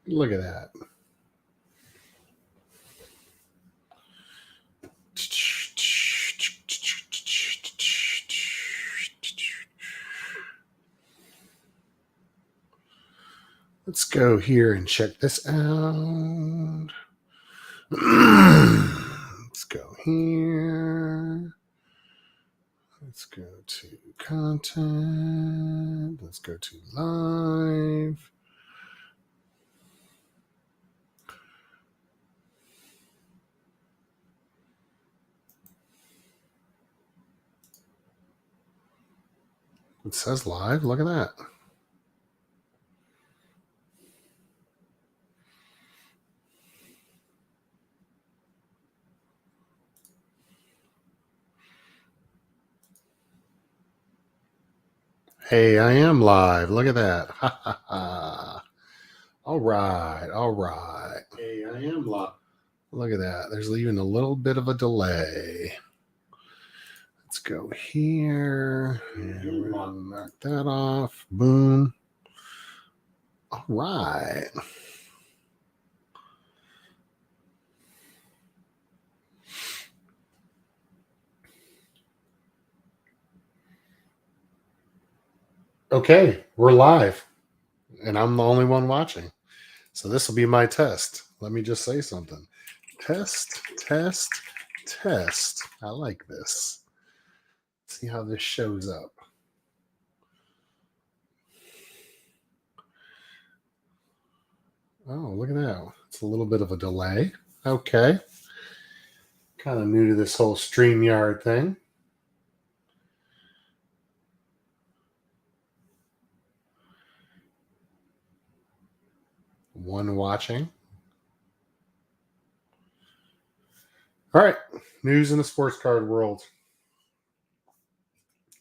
Look at that. Let's go here and check this out. Let's go here. Let's go to content. Let's go to live. It says live. Look at that. Hey, I am live. Look at that. Ha ha ha. All right. All right. Hey, I am live. Look at that. There's even a little bit of a delay. Let's go here. And we're going to knock that off. Boom. All right. Okay, we're live, and I'm the only one watching. So this will be my test. Let me just say something. Test, test, test. I like this. See how this shows up. Oh, look at that. It's a little bit of a delay. Okay. Kind of new to this whole StreamYard thing. One watching. All right. News in the sports card world.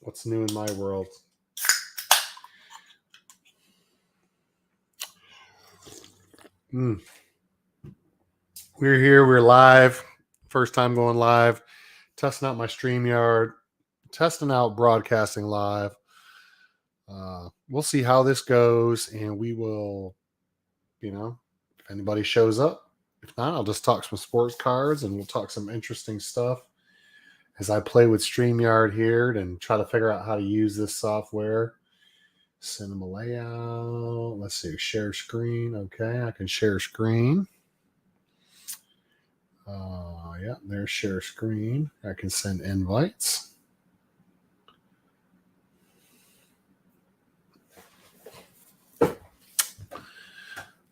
What's new in my world? We're here. We're live. First time going live. Testing out my StreamYard. Testing out broadcasting live. We'll see how this goes, and we will, if anybody shows up. If not, I'll just talk some sports cards, and we'll talk some interesting stuff as I play with StreamYard here and try to figure out how to use this software. Cinema layout. Let's see. Share screen. Okay, I can share screen. Yeah, there's share screen. I can send invites.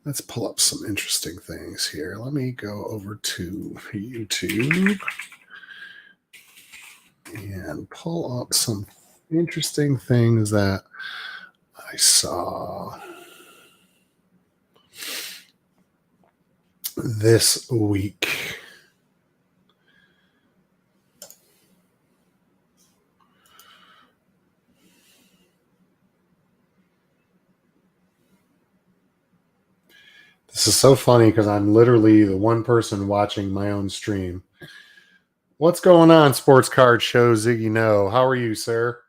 Let's pull up some interesting things here. Let me go over to YouTube and pull up some interesting things that I saw this week. This is so funny because I'm literally the one person watching my own stream. What's going on, Sports Card Show? Ziggy No. How are you, sir?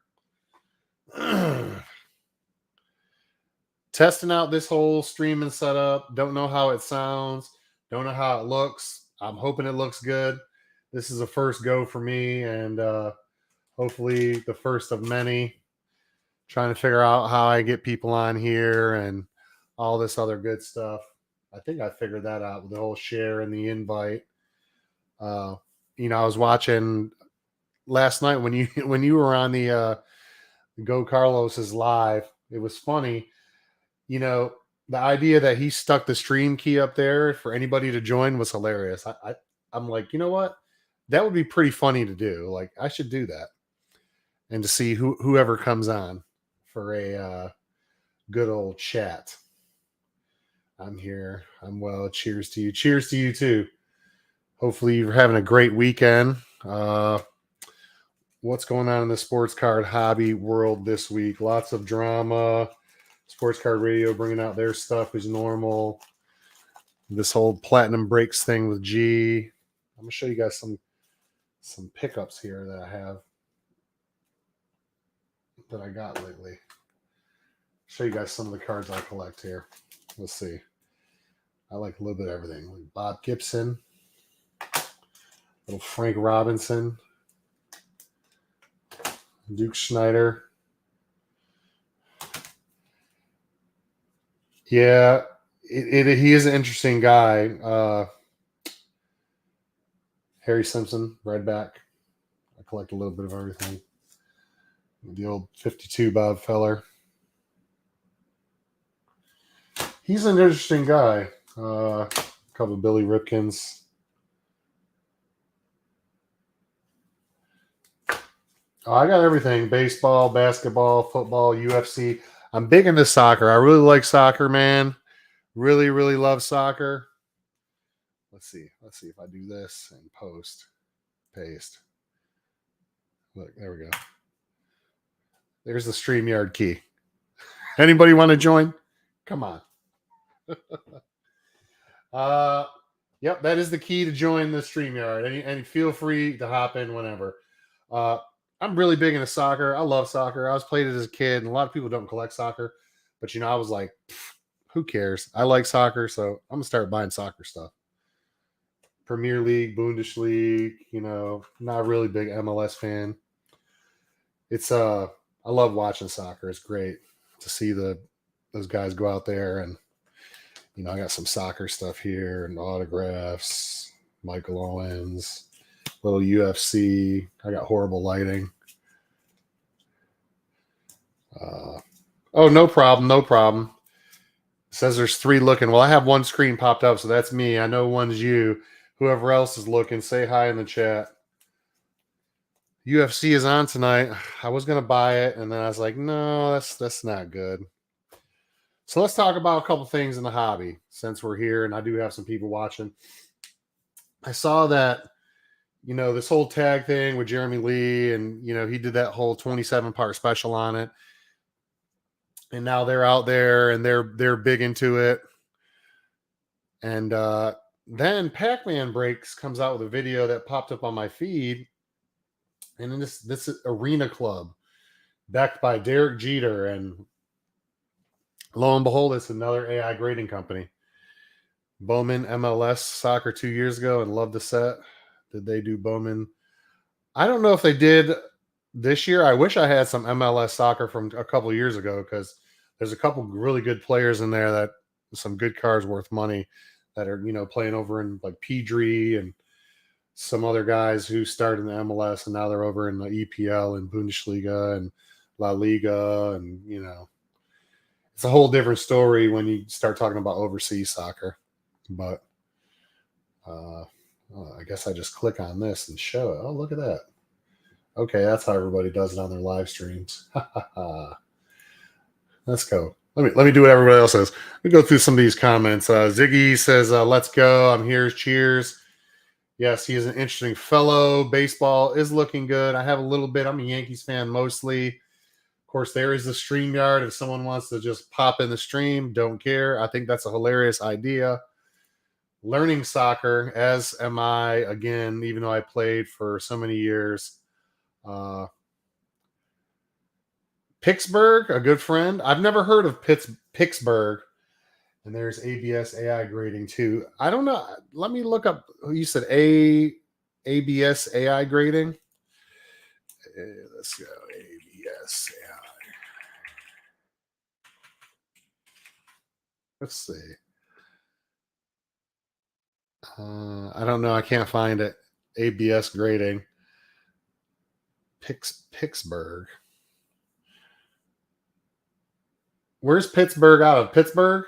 Testing out this whole streaming setup. Don't know how it sounds. Don't know how it looks. I'm hoping it looks good. This is a first go for me, and hopefully the first of many. Trying to figure out how I get people on here and all this other good stuff. I think I figured that out with the whole share and the invite. I was watching last night when you were on the Go Carlos's live. It was funny. The idea that he stuck the stream key up there for anybody to join was hilarious. I'm like, you know what? That would be pretty funny to do. Like, I should do that, and to see whoever comes on for a good old chat. I'm here. I'm well. Cheers to you. Cheers to you too. Hopefully you're having a great weekend. What's going on in the sports card hobby world this week? Lots of drama. Sports Card Radio bringing out their stuff as normal. This whole Platinum Breaks thing with G. I'm gonna show you guys some pickups here that I have that I got lately. Show you guys some of the cards I collect here. Let's see. I like a little bit of everything. Like Bob Gibson, little Frank Robinson, Duke Schneider. Yeah, he is an interesting guy. Harry Simpson, Redback. I collect a little bit of everything. The old 52 Bob Feller. He's an interesting guy. A couple of Billy Ripkins. Oh, I got everything: baseball, basketball, football, UFC. I'm big into soccer. I really like soccer, man. Really, really love soccer. Let's see. Let's see if I do this and post, paste. Look, there we go. There's the StreamYard key. Anybody want to join? Come on. Yep, that is the key to join the StreamYard. And feel free to hop in whenever. Uh, I'm really big into soccer. I love soccer. I was played it as a kid, and a lot of people don't collect soccer. But I was like, who cares? I like soccer, so I'm gonna start buying soccer stuff. Premier League, Bundesliga, not a really big MLS fan. It's I love watching soccer. It's great to see those guys go out there, and I got some soccer stuff here and autographs, Michael Owens, little UFC. I got horrible lighting. Oh, no problem, no problem. It says there's 3 looking. Well, I have one screen popped up, so that's me. I know one's you. Whoever else is looking, say hi in the chat. UFC is on tonight. I was gonna buy it, and then I was like, no, that's not good. So let's talk about a couple things in the hobby since we're here, and I do have some people watching. I saw that this whole tag thing with Jeremy Lee, and he did that whole 27-part special on it, and now they're out there and they're big into it. And then Pac-Man Breaks comes out with a video that popped up on my feed, and then this Arena Club backed by Derek Jeter, and lo and behold, it's another AI grading company. Bowman MLS soccer 2 years ago, and love the set. Did they do Bowman? I don't know if they did this year. I wish I had some MLS soccer from a couple of years ago, because there's a couple really good players in there, that some good cards worth money that are playing over in like Pedri and some other guys who started in the MLS and now they're over in the EPL and Bundesliga and La Liga, and it's a whole different story when you start talking about overseas soccer. But I guess I just click on this and show it. Oh, look at that. Okay, that's how everybody does it on their live streams. Let's go. Let me do what everybody else says. Let me go through some of these comments. Ziggy says, let's go. I'm here. Cheers. Yes, he is an interesting fellow. Baseball is looking good. I have a little bit. I'm a Yankees fan mostly. Of course, there is the StreamYard. If someone wants to just pop in the stream, don't care. I think that's a hilarious idea. Learning soccer, as am I, again, even though I played for so many years. Pittsburgh, a good friend. I've never heard of Pittsburgh. And there's ABS AI grading too. I don't know. Let me look up. You said ABS AI grading. Let's go. ABS AI. Let's see. I don't know. I can't find it. ABS grading. Pittsburgh. Where's Pittsburgh out of? Pittsburgh?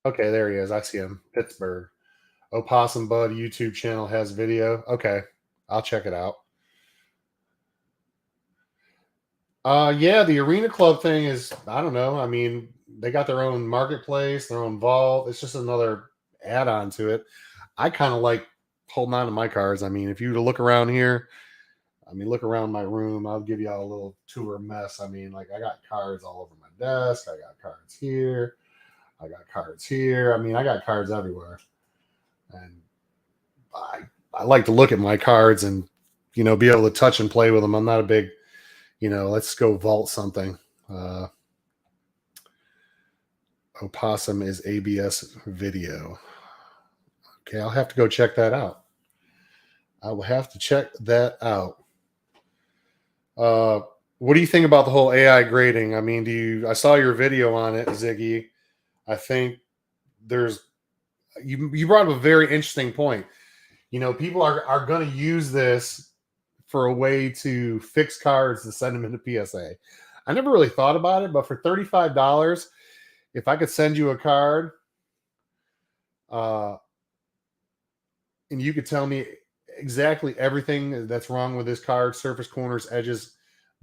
Okay, there he is. I see him. Pittsburgh. Opossum Bud YouTube channel has video. Okay, I'll check it out. Yeah, the Arena Club thing is, I don't know. I mean, they got their own marketplace, their own vault. It's just another add-on to it. I kind of like holding on to my cards. I mean, if you were to look around here, look around my room, I'll give you all a little tour mess. I mean, like I got cards all over my desk. I got cards here. I got cards here. I mean, I got cards everywhere. And I like to look at my cards and, be able to touch and play with them. I'm not a big, let's go vault something. Opossum is ABS video. Okay, I'll have to go check that out. I will have to check that out. What do you think about the whole AI grading? I mean, I saw your video on it, Ziggy. I think you brought up a very interesting point. People are going to use this for a way to fix cards to send them into PSA. I never really thought about it, but for $35, if I could send you a card, and you could tell me exactly everything that's wrong with this card, surface, corners, edges,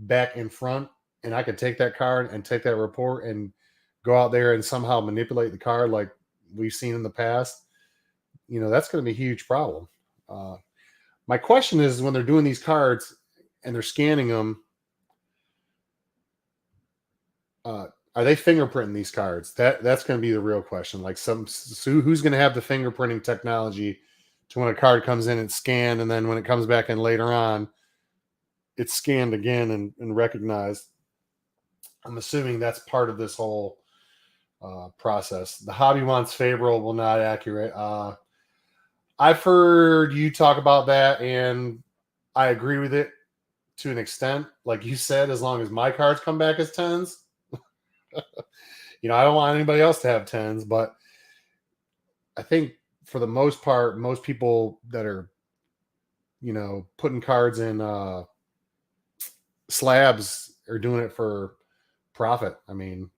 back and front, and I could take that card and take that report and go out there and somehow manipulate the card like we've seen in the past, that's going to be a huge problem. My question is, when they're doing these cards and they're scanning them, are they fingerprinting these cards? That's going to be the real question. Like, who's going to have the fingerprinting technology to when a card comes in, it's scanned, and then when it comes back in later on, it's scanned again and recognized. I'm assuming that's part of this whole process. The hobby wants favorable, not accurate. I've heard you talk about that, and I agree with it to an extent. Like you said, as long as my cards come back as 10s, I don't want anybody else to have 10s, but I think for the most part, most people that are, putting cards in slabs are doing it for profit. I mean,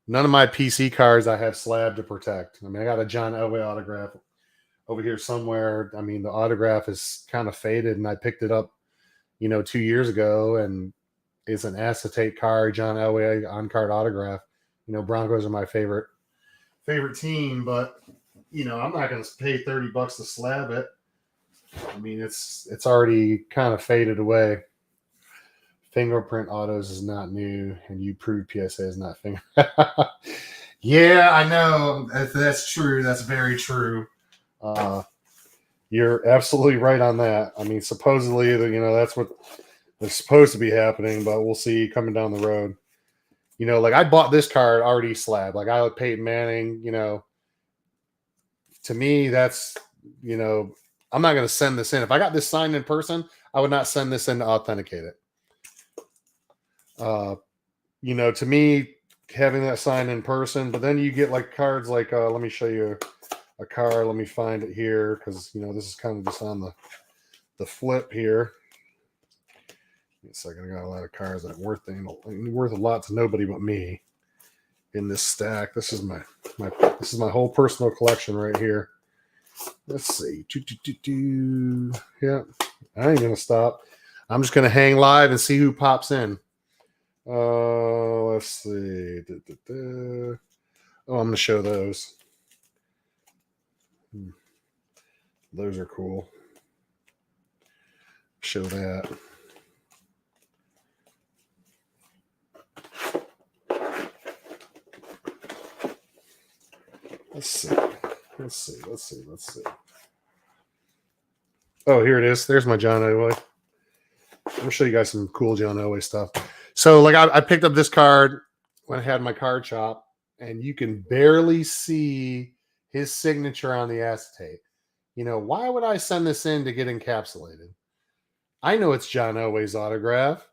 none of my PC cards I have slab to protect. I mean, I got a John Elway autograph over here somewhere. I mean, the autograph is kind of faded, and I picked it up, 2 years ago, and it's an acetate card, John Elway on card autograph. Broncos are my favorite team, but I'm not going to pay $30 to slab it. I mean, it's already kind of faded away. Fingerprint autos is not new, and you proved PSA is not finger. Yeah, I know. That's true. That's very true. You're absolutely right on that. I mean, supposedly, that's what is supposed to be happening, but we'll see coming down the road. Like, I bought this card already slab. Like, I like Peyton Manning. To me, that's, I'm not going to send this in. If I got this signed in person, I would not send this in to authenticate it. To me, having that signed in person, but then you get like cards like, let me show you a card. Let me find it here, because, this is kind of just on the flip here. It's like I got a lot of cards that are worth a lot to nobody but me in this stack. This is my whole personal collection right here. Let's see. Yeah, I ain't gonna stop. I'm just gonna hang live and see who pops in. Let's see. Oh, I'm gonna show those. Those are cool. Show that. Let's see. Oh, here it is. There's my John Elway. I'm going to show you guys some cool John Elway stuff. So, like, I picked up this card when I had my card shop, and you can barely see his signature on the acetate. Why would I send this in to get encapsulated? I know it's John Elway's autograph.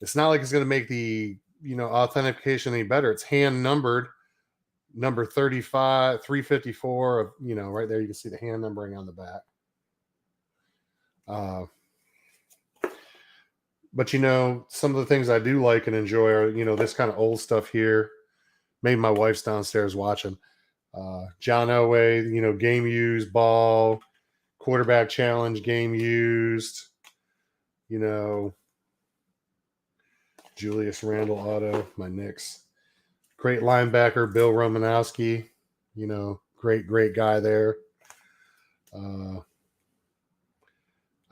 It's not like it's going to make the, authentication any better. It's hand numbered. Number 35, 354 of, right there, you can see the hand numbering on the back. But, some of the things I do like and enjoy are, this kind of old stuff here. Maybe my wife's downstairs watching. John Elway, game used ball, quarterback challenge, game used, Julius Randle auto, my Knicks. Great linebacker, Bill Romanowski, great guy there. I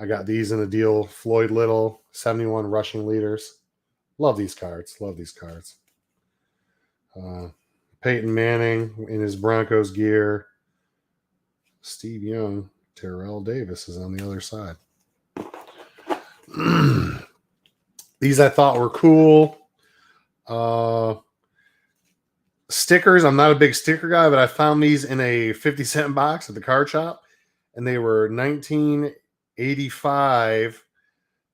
got these in a deal. Floyd Little, 71 rushing leaders. Love these cards. Peyton Manning in his Broncos gear. Steve Young. Terrell Davis is on the other side. These I thought were cool. Stickers. I'm not a big sticker guy, but I found these in a 50-cent box at the card shop, and they were 1985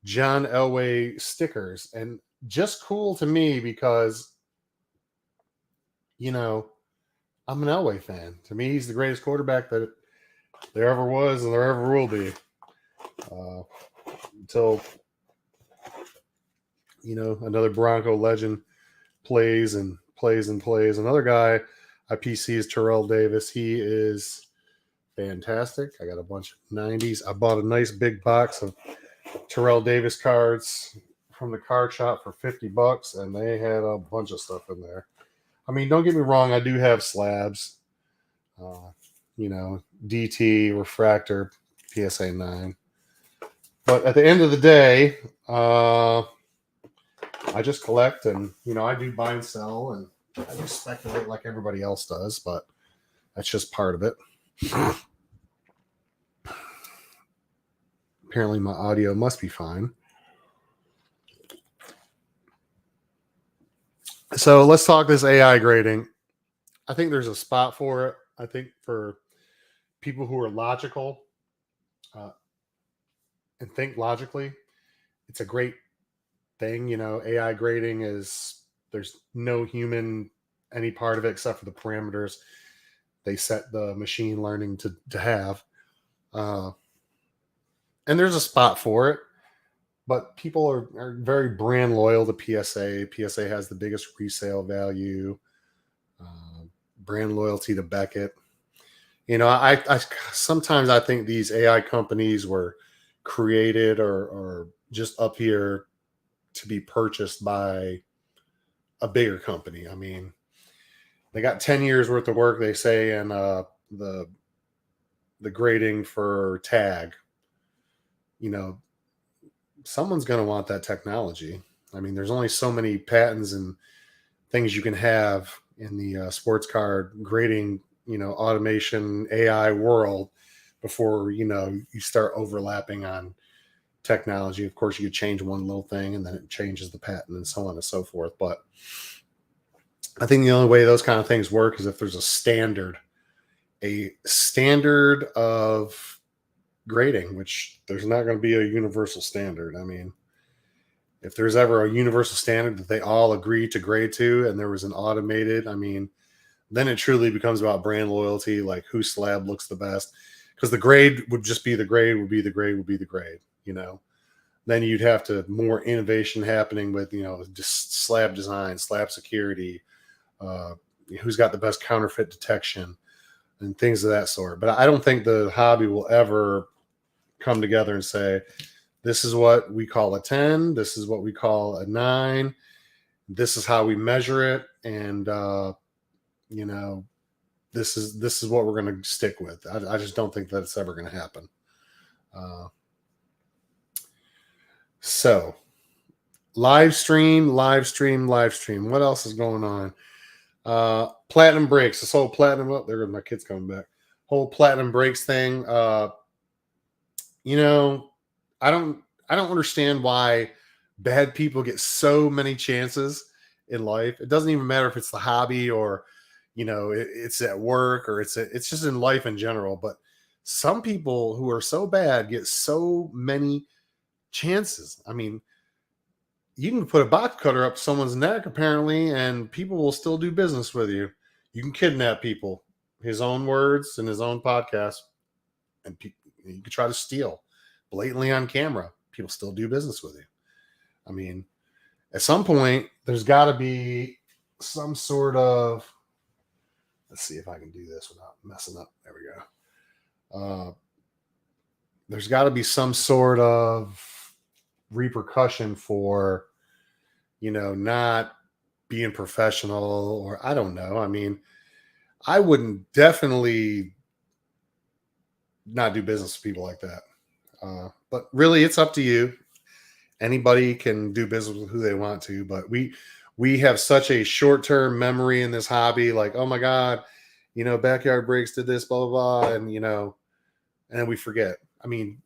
John Elway stickers, and just cool to me because, you know, I'm an Elway fan. To me, he's the greatest quarterback that there ever was and there ever will be. Until, you know, another Bronco legend plays and plays and plays. Another guy I PC is Terrell Davis. He is fantastic. I got a bunch of 90s. I bought a nice big box of Terrell Davis cards from the card shop for $50, and they had a bunch of stuff in there. I mean, don't get me wrong, I do have slabs, you know, DT, refractor, PSA 9. But at the end of the day, I just collect, and, you know, I do buy and sell, and I just speculate like everybody else does, but that's just part of it. Apparently my audio must be fine. So let's talk this AI grading. I think there's a spot for it. I think for people who are logical and think logically, it's a great thing. You know, AI grading is, there's no human any part of it except for the parameters they set the machine learning to have. And there's a spot for it. But people are very brand loyal to PSA. PSA has the biggest resale value. Brand loyalty to Beckett. You know, I sometimes I think these AI companies were created or just up here to be purchased by a bigger company. I mean, they got 10 years worth of work, they say, and the grading for tag. You know, someone's going to want that technology. I mean, there's only so many patents and things you can have in the sports card grading, you know, automation AI world before, you know, you start overlapping on technology. Of course, you could change one little thing and then it changes the patent and so on and so forth. But I think the only way those kind of things work is if there's a standard of grading, which there's not going to be a universal standard. I mean, if there's ever a universal standard that they all agree to grade to, and there was an automated, I mean, then it truly becomes about brand loyalty, like whose slab looks the best. Because the grade would just be the grade, would be the grade, would be the grade, you know. Then you'd have to more innovation happening with, you know, just slab design, slab security, who's got the best counterfeit detection, and things of that sort. But I don't think the hobby will ever come together and say, this is what we call a 10, this is what we call a 9, this is how we measure it, and you know, this is what we're going to stick with. I just don't think that it's ever going to happen. So live stream. What else is going on? Platinum breaks. This whole platinum, oh, there go my kids coming back. Whole platinum breaks thing. You know, I don't understand why bad people get so many chances in life. It doesn't even matter if it's the hobby or, you know, it's at work or it's just in life in general. But some people who are so bad get so many chances. I mean, you can put a box cutter up someone's neck apparently, and people will still do business with you. You can kidnap people. His own words in his own podcast, and you can try to steal blatantly on camera. People still do business with you. I mean, at some point, there's got to be some sort of, let's see if I can do this without messing up. There we go. There's got to be some sort of repercussion for, you know, not being professional, or I don't know. I mean, I wouldn't definitely not do business with people like that. But really, it's up to you. Anybody can do business with who they want to, but we have such a short-term memory in this hobby. Like, oh my God, you know, Backyard Breaks did this, blah, blah, blah. And, you know, and we forget. I mean,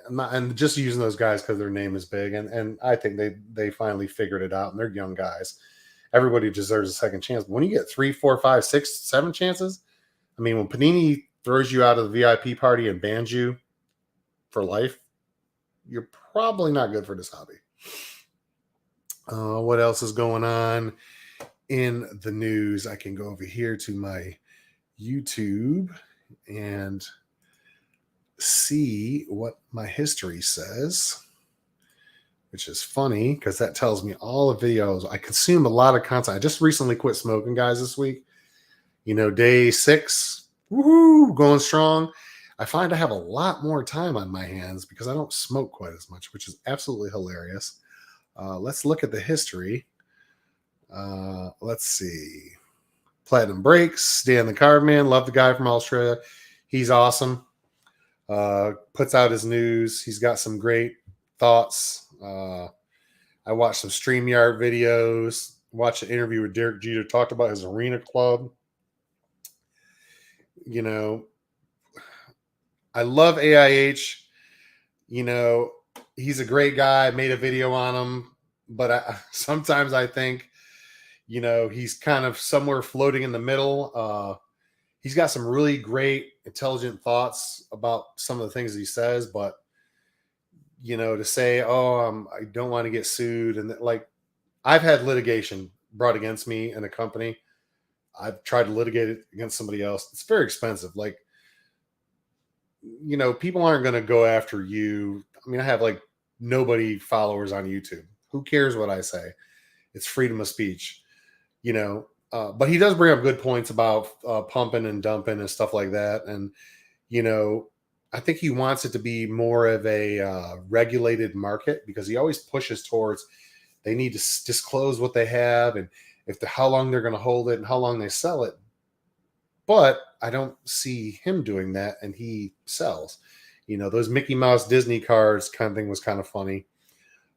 I'm not, and just using those guys because their name is big, and I think they finally figured it out, and they're young guys. Everybody deserves a second chance. But when you get 3, 4, 5, 6, 7 chances, I mean, when Panini throws you out of the VIP party and bans you for life, you're probably not good for this hobby. What else is going on in the news? I can go over here to my YouTube and see what my history says, which is funny because that tells me all the videos. I consume a lot of content. I just recently quit smoking, guys, this week. Day 6, woohoo, going strong. I find I have a lot more time on my hands because I don't smoke quite as much, which is absolutely hilarious. Let's look at the history. Let's see. Platinum Breaks, Dan the Cardman. Love the guy from Australia. He's awesome. Puts out his news. He's got some great thoughts. I watched some StreamYard videos. Watched an interview with Derek Jeter. Talked about his arena club. I love AIH. He's a great guy. Made a video on him. But sometimes I think, he's kind of somewhere floating in the middle. He's got some really great, intelligent thoughts about some of the things he says. But, to say, I don't want to get sued. And I've had litigation brought against me in a company. I've tried to litigate it against somebody else. It's very expensive. People aren't going to go after you. I mean, I have nobody followers on YouTube. Who cares what I say? It's freedom of speech, but he does bring up good points about pumping and dumping and stuff like that. And, I think he wants it to be more of a regulated market because he always pushes towards they need to disclose what they have and how long they're going to hold it and how long they sell it. But I don't see him doing that, and he sells. Those Mickey Mouse Disney cards kind of thing was kind of funny.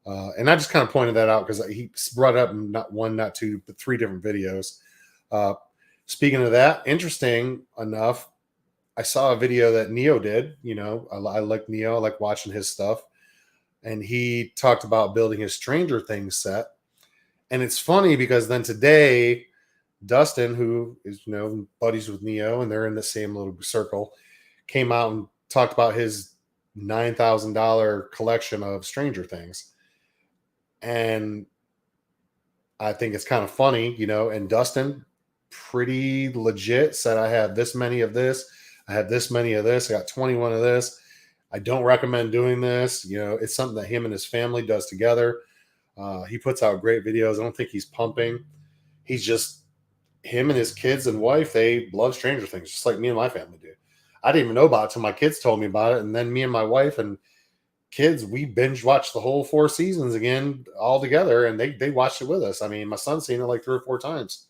And I just kind of pointed that out because he brought up not one, not two, but 3 different videos. Speaking of that, interesting enough, I saw a video that Neo did. I like Neo. I like watching his stuff. And he talked about building his Stranger Things set. And it's funny because then today, Dustin, who is, buddies with Neo, and they're in the same little circle, came out and talked about his $9,000 collection of Stranger Things. And I think it's kind of funny, and Dustin pretty legit said, I have this many of this. I have this many of this. I got 21 of this. I don't recommend doing this. It's something that him and his family does together. He puts out great videos. I don't think he's pumping. He's just him and his kids and wife. They love Stranger Things, just like me and my family do. I didn't even know about it until my kids told me about it. And then me and my wife and kids, we binge watched the whole 4 seasons again all together. And they watched it with us. I mean, my son's seen it 3 or 4 times.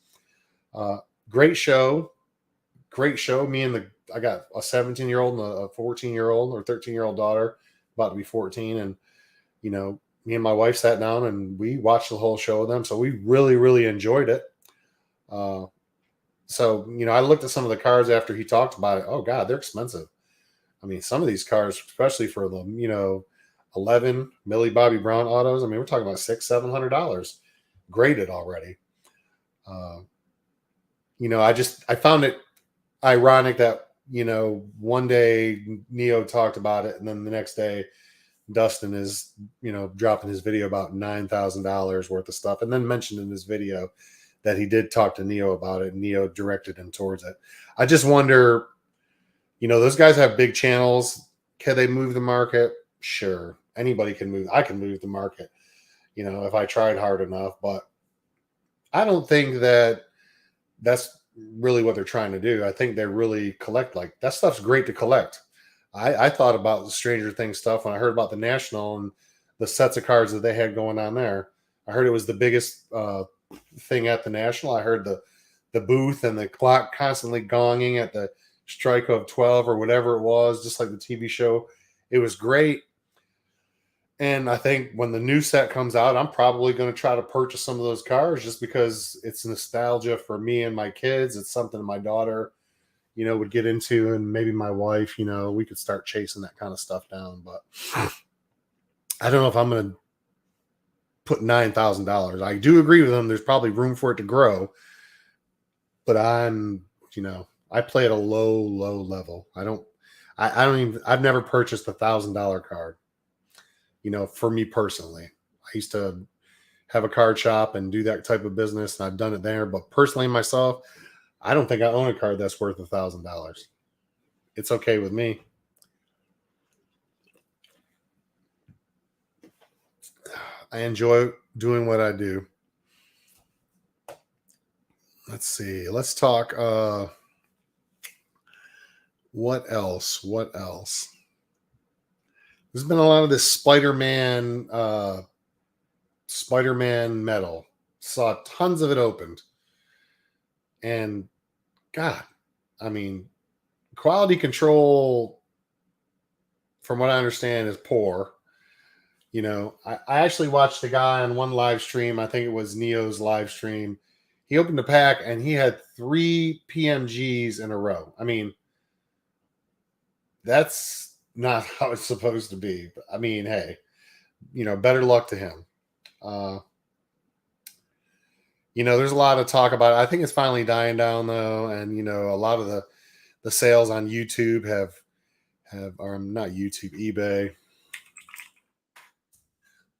Great show. Great show. I got a 17-year-old and a 14-year-old or 13-year-old daughter, about to be 14. And, me and my wife sat down and we watched the whole show with them. So we really, really enjoyed it. So, I looked at some of the cards after he talked about it. Oh God, they're expensive. I mean, some of these cards, especially for the, 11 Millie Bobby Brown autos. I mean, we're talking about $600-700 graded already. I found it ironic that, one day Neo talked about it and then the next day Dustin is, dropping his video about $9,000 worth of stuff and then mentioned in his video that he did talk to Neo about it and Neo directed him towards it. I just wonder, those guys have big channels. Can they move the market? Sure. Anybody can move. I can move the market, if I tried hard enough, but I don't think that that's really what they're trying to do. I think they really collect that stuff's great to collect. I thought about the Stranger Things stuff when I heard about the National and the sets of cards that they had going on there. I heard it was the biggest thing at the National. I heard the booth and the clock constantly gonging at the strike of 12 or whatever it was, just like the TV show. It was great. And I think when the new set comes out, I'm probably going to try to purchase some of those cards just because it's nostalgia for me and my kids. It's something my daughter, would get into, and maybe my wife, we could start chasing that kind of stuff down. But I don't know if I'm going to put $9,000. I do agree with them. There's probably room for it to grow, but I play at a low level. I don't even, I've never purchased $1,000 card, for me personally. I used to have a card shop and do that type of business, and I've done it there. But personally, myself, I don't think I own a card that's worth $1,000. It's okay with me. I enjoy doing what I do. Let's see. Let's talk. What else? What else? There's been a lot of this Spider-Man metal. Saw tons of it opened. And God, I mean, quality control, from what I understand, is poor. I actually watched a guy on one live stream. I think it was Neo's live stream. He opened the pack and he had 3 PMGs in a row. I mean, that's not how it's supposed to be. But, I mean, hey, better luck to him. There's a lot of talk about it. I think it's finally dying down though, and a lot of the sales on YouTube have or not YouTube, eBay.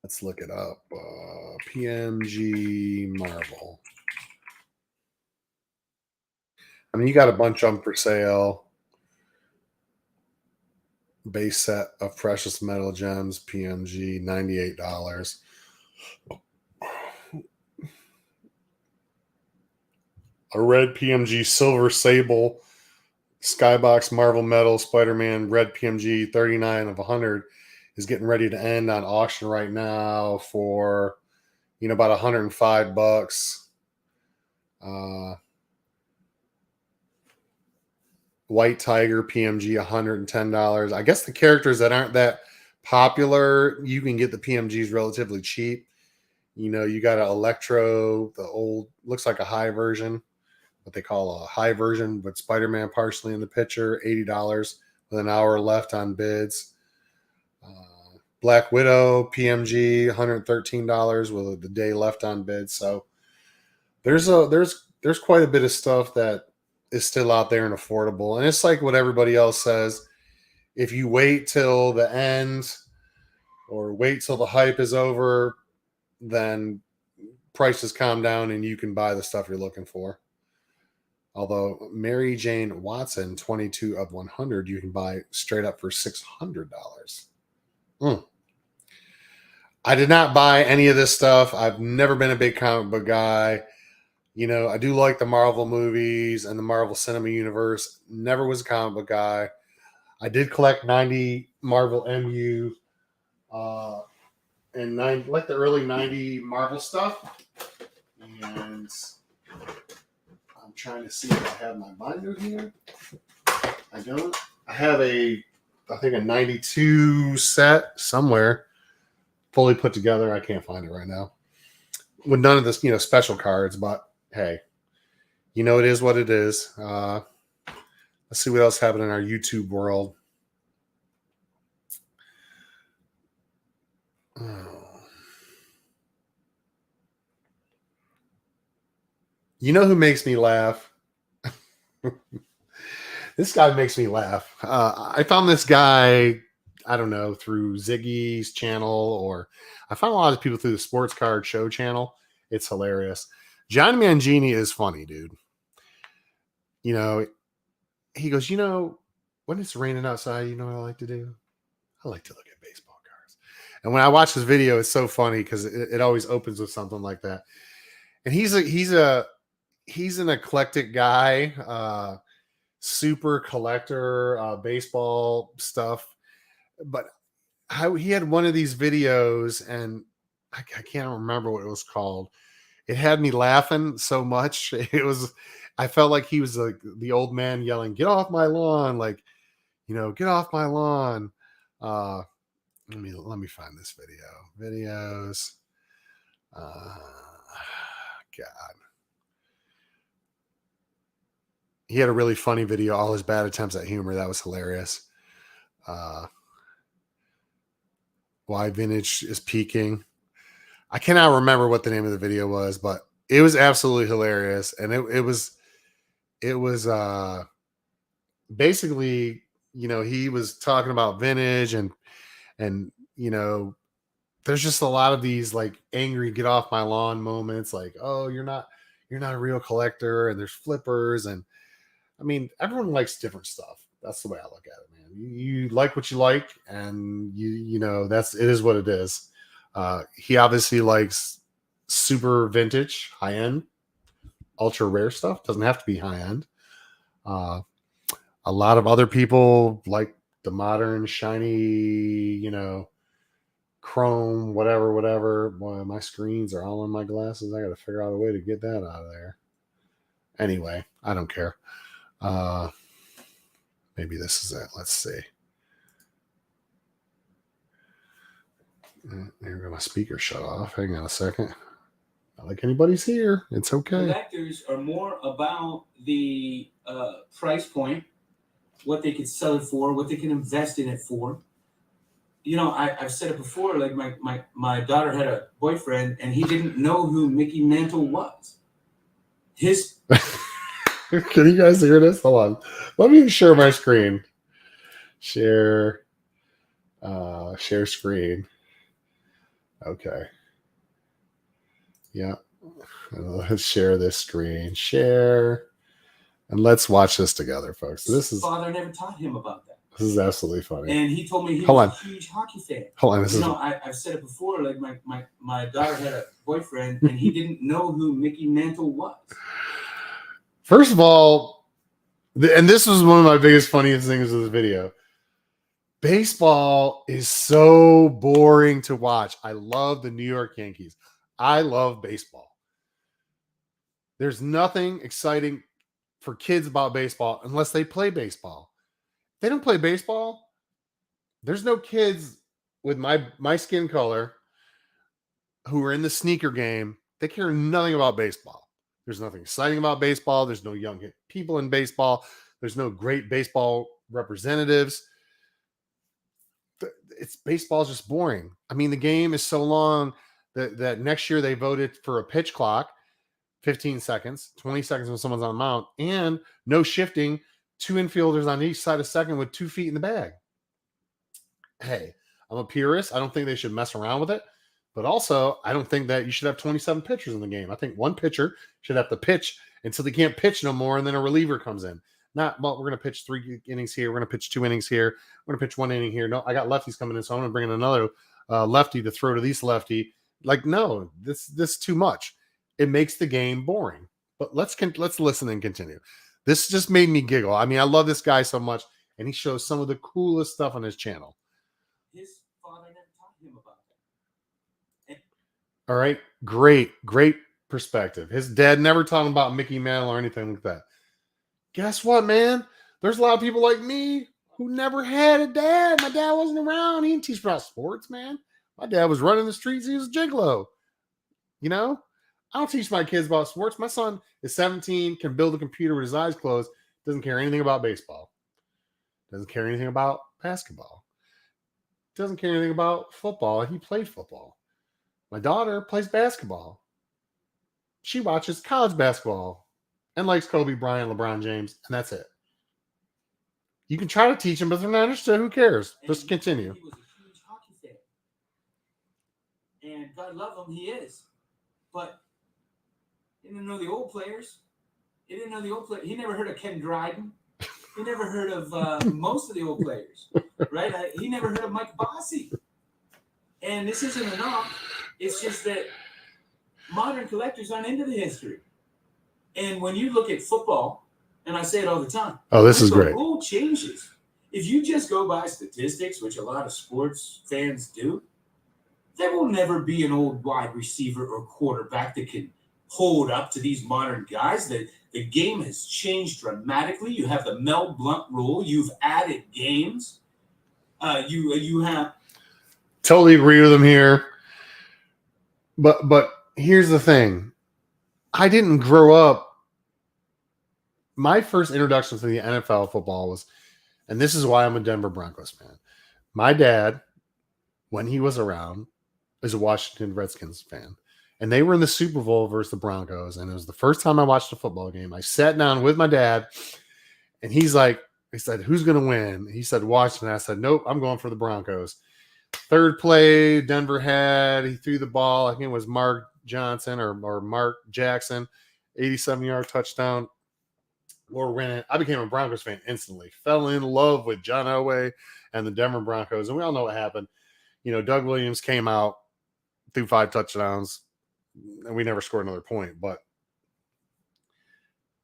Let's look it up. PMG Marvel. I mean, you got a bunch of them for sale. Base set of precious metal gems, PMG, $98. A red PMG Silver Sable Skybox Marvel Metal Spider-Man Red PMG 39 of 100 is getting ready to end on auction right now for about $105. White Tiger PMG $110. I guess the characters that aren't that popular, you can get the PMGs relatively cheap. You got an Electro, the old, looks like a high version, what they call a high version, but Spider-Man partially in the picture, $80 with an hour left on bids. Black Widow PMG $113 with the day left on bids. So there's quite a bit of stuff that is still out there and affordable. And it's like what everybody else says. If you wait till the end or wait till the hype is over, then prices calm down and you can buy the stuff you're looking for. Although Mary Jane Watson, 22 of 100, you can buy straight up for $600. I did not buy any of this stuff. I've never been a big comic book guy. I do like the Marvel movies and the Marvel Cinema Universe. Never was a comic book guy. I did collect 90 Marvel MU and like the early 90 Marvel stuff. And I'm trying to see if I have my binder here. I don't. I have I think a 92 set somewhere fully put together. I can't find it right now. With none of this, special cards, but hey, it is what it is. Let's see what else happened in our YouTube world. You know who makes me laugh? This guy makes me laugh. I found this guy, I don't know, through Ziggy's channel, or I found a lot of people through the Sports Card Show channel. It's hilarious. John Mangini is funny, dude. He goes, when it's raining outside, you know what I like to do? I like to look at baseball cards. And when I watch this video, it's so funny because it always opens with something like that. And he's an eclectic guy, super collector, baseball stuff. But how he had one of these videos, and I can't remember what it was called. It had me laughing so much. I felt like he was like the old man yelling, "Get off my lawn!" Like, get off my lawn. Let me find this video. Videos. God. he had a really funny video, all his bad attempts at humor. That was hilarious. Why vintage is peaking. I cannot remember what the name of the video was, but it was absolutely hilarious. And it was basically, he was talking about vintage and there's just a lot of these like angry get off my lawn moments, like, oh, you're not a real collector, and there's flippers, and I mean, everyone likes different stuff. That's the way I look at it, man. You like what you like, and it is what it is. He obviously likes super vintage, high end, ultra rare stuff. Doesn't have to be high end. A lot of other people like the modern, shiny, chrome, whatever. Boy, my screens are all on my glasses. I got to figure out a way to get that out of there. Anyway, I don't care. Maybe this is it. Let's see. There we go. My speaker shut off. Hang on a second. Not like anybody's here. It's okay. Collectors are more about the price point, what they can sell it for, what they can invest in it for. I've said it before, like my daughter had a boyfriend and he didn't know who Mickey Mantle was. Can you guys hear this? Hold on. Let me share my screen. Share screen. Okay. Yeah. Let's share this screen. Share. And let's watch this together, folks. His father never taught him about that. This is absolutely funny. And he told me he was a huge hockey fan. Hold on. I've said it before, like my daughter had a boyfriend and he didn't know who Mickey Mantle was. First of all, and this was one of my biggest, funniest things of this video. Baseball is so boring to watch. I love the New York Yankees. I love baseball. There's nothing exciting for kids about baseball unless they play baseball. If they don't play baseball, there's no kids with my skin color who are in the sneaker game. They care nothing about baseball. There's nothing exciting about baseball. There's no young people in baseball. There's no great baseball representatives. Baseball's just boring. I mean, the game is so long that next year they voted for a pitch clock, 15 seconds, 20 seconds when someone's on the mound, and no shifting, 2 infielders on each side of second with 2 feet in the bag. Hey, I'm a purist. I don't think they should mess around with it. But also, I don't think that you should have 27 pitchers in the game. I think one pitcher should have to pitch until they can't pitch no more, and then a reliever comes in. Not, well, we're going to pitch 3 innings here. We're going to pitch 2 innings here. We're going to pitch 1 inning here. No, I got lefties coming in, so I'm going to bring in another lefty to throw to these lefty. Like, no, this is too much. It makes the game boring. But let's listen and continue. This just made me giggle. I mean, I love this guy so much, and he shows some of the coolest stuff on his channel. His father never taught him about that. All right, great perspective. His dad never taught him about Mickey Mantle or anything like that. Guess what, man? There's a lot of people like me who never had a dad. My dad wasn't around. He didn't teach about sports, man. My dad was running the streets. He was a gigolo. I don't teach my kids about sports. My son is 17, can build a computer with his eyes closed, doesn't care anything about baseball, doesn't care anything about basketball, doesn't care anything about football. He played football. My daughter plays basketball. She watches college basketball and likes Kobe Bryant, LeBron James, and that's it. You can try to teach them, but they're not interested. Who cares? Just continue. He was a huge hockey fan. And God love him, he is. But he didn't know the old players. He never heard of Ken Dryden. He never heard of most of the old players, right? He never heard of Mike Bossy. And this isn't enough. It's just that modern collectors aren't into the history. And when you look at football, and I say it all the time. Oh, this is great. The rule changes. If you just go by statistics, which a lot of sports fans do, there will never be an old wide receiver or quarterback that can hold up to these modern guys. The game has changed dramatically. You have the Mel Blount rule. You've added games. You have. Totally agree with him here. But here's the thing. I didn't grow up my first introduction to the NFL football was, and this is why I'm a Denver Broncos fan. My dad, when he was around, is a Washington Redskins fan. And they were in the Super Bowl versus the Broncos. And it was the first time I watched a football game. I sat down with my dad, and he said, who's going to win? He said, Washington. I said, nope, I'm going for the Broncos. Third play, Denver he threw the ball. I think it was Mark Johnson or Mark Jackson, 87-yard touchdown. We're winning. I became a Broncos fan instantly. Fell in love with John Elway and the Denver Broncos. And we all know what happened. Doug Williams came out, threw 5 touchdowns, and we never scored another point. But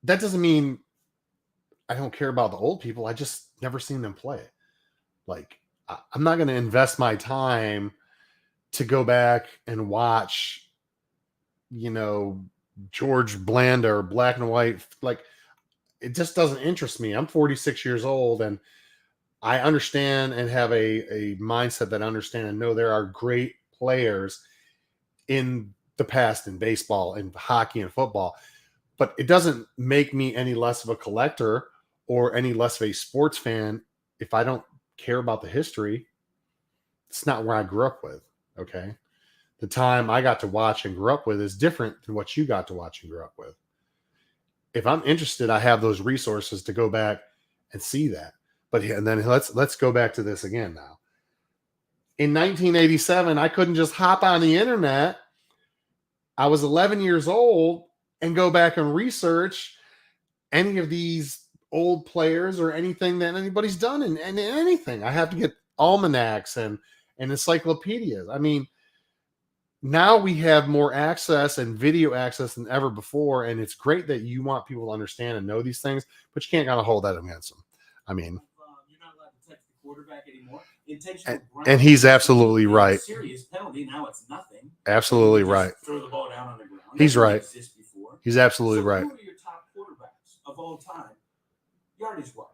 that doesn't mean I don't care about the old people. I just never seen them play. Like, I'm not going to invest my time to go back and watch, George Blanda or black and white. Like, it just doesn't interest me. I'm 46 years old, and I understand and have a mindset that I understand and know there are great players in the past in baseball and hockey and football, but it doesn't make me any less of a collector or any less of a sports fan if I don't care about the history. It's not where I grew up with. Okay. The time I got to watch and grew up with is different than what you got to watch and grew up with. If I'm interested, I have those resources to go back and see that. But and then let's go back to this again now. In 1987, I couldn't just hop on the internet. I was 11 years old and go back and research any of these old players or anything that anybody's done and anything. I have to get almanacs and encyclopedias. I mean, now we have more access and video access than ever before, and it's great that you want people to understand and know these things, but you can't kind of hold that against them. I mean, you're not allowed to touch the quarterback anymore. And he's absolutely right. Serious penalty. Now it's nothing. Absolutely right. Throw the ball down on the ground. He's right. He's absolutely right. Who are your top quarterbacks of all time, yardage-wise,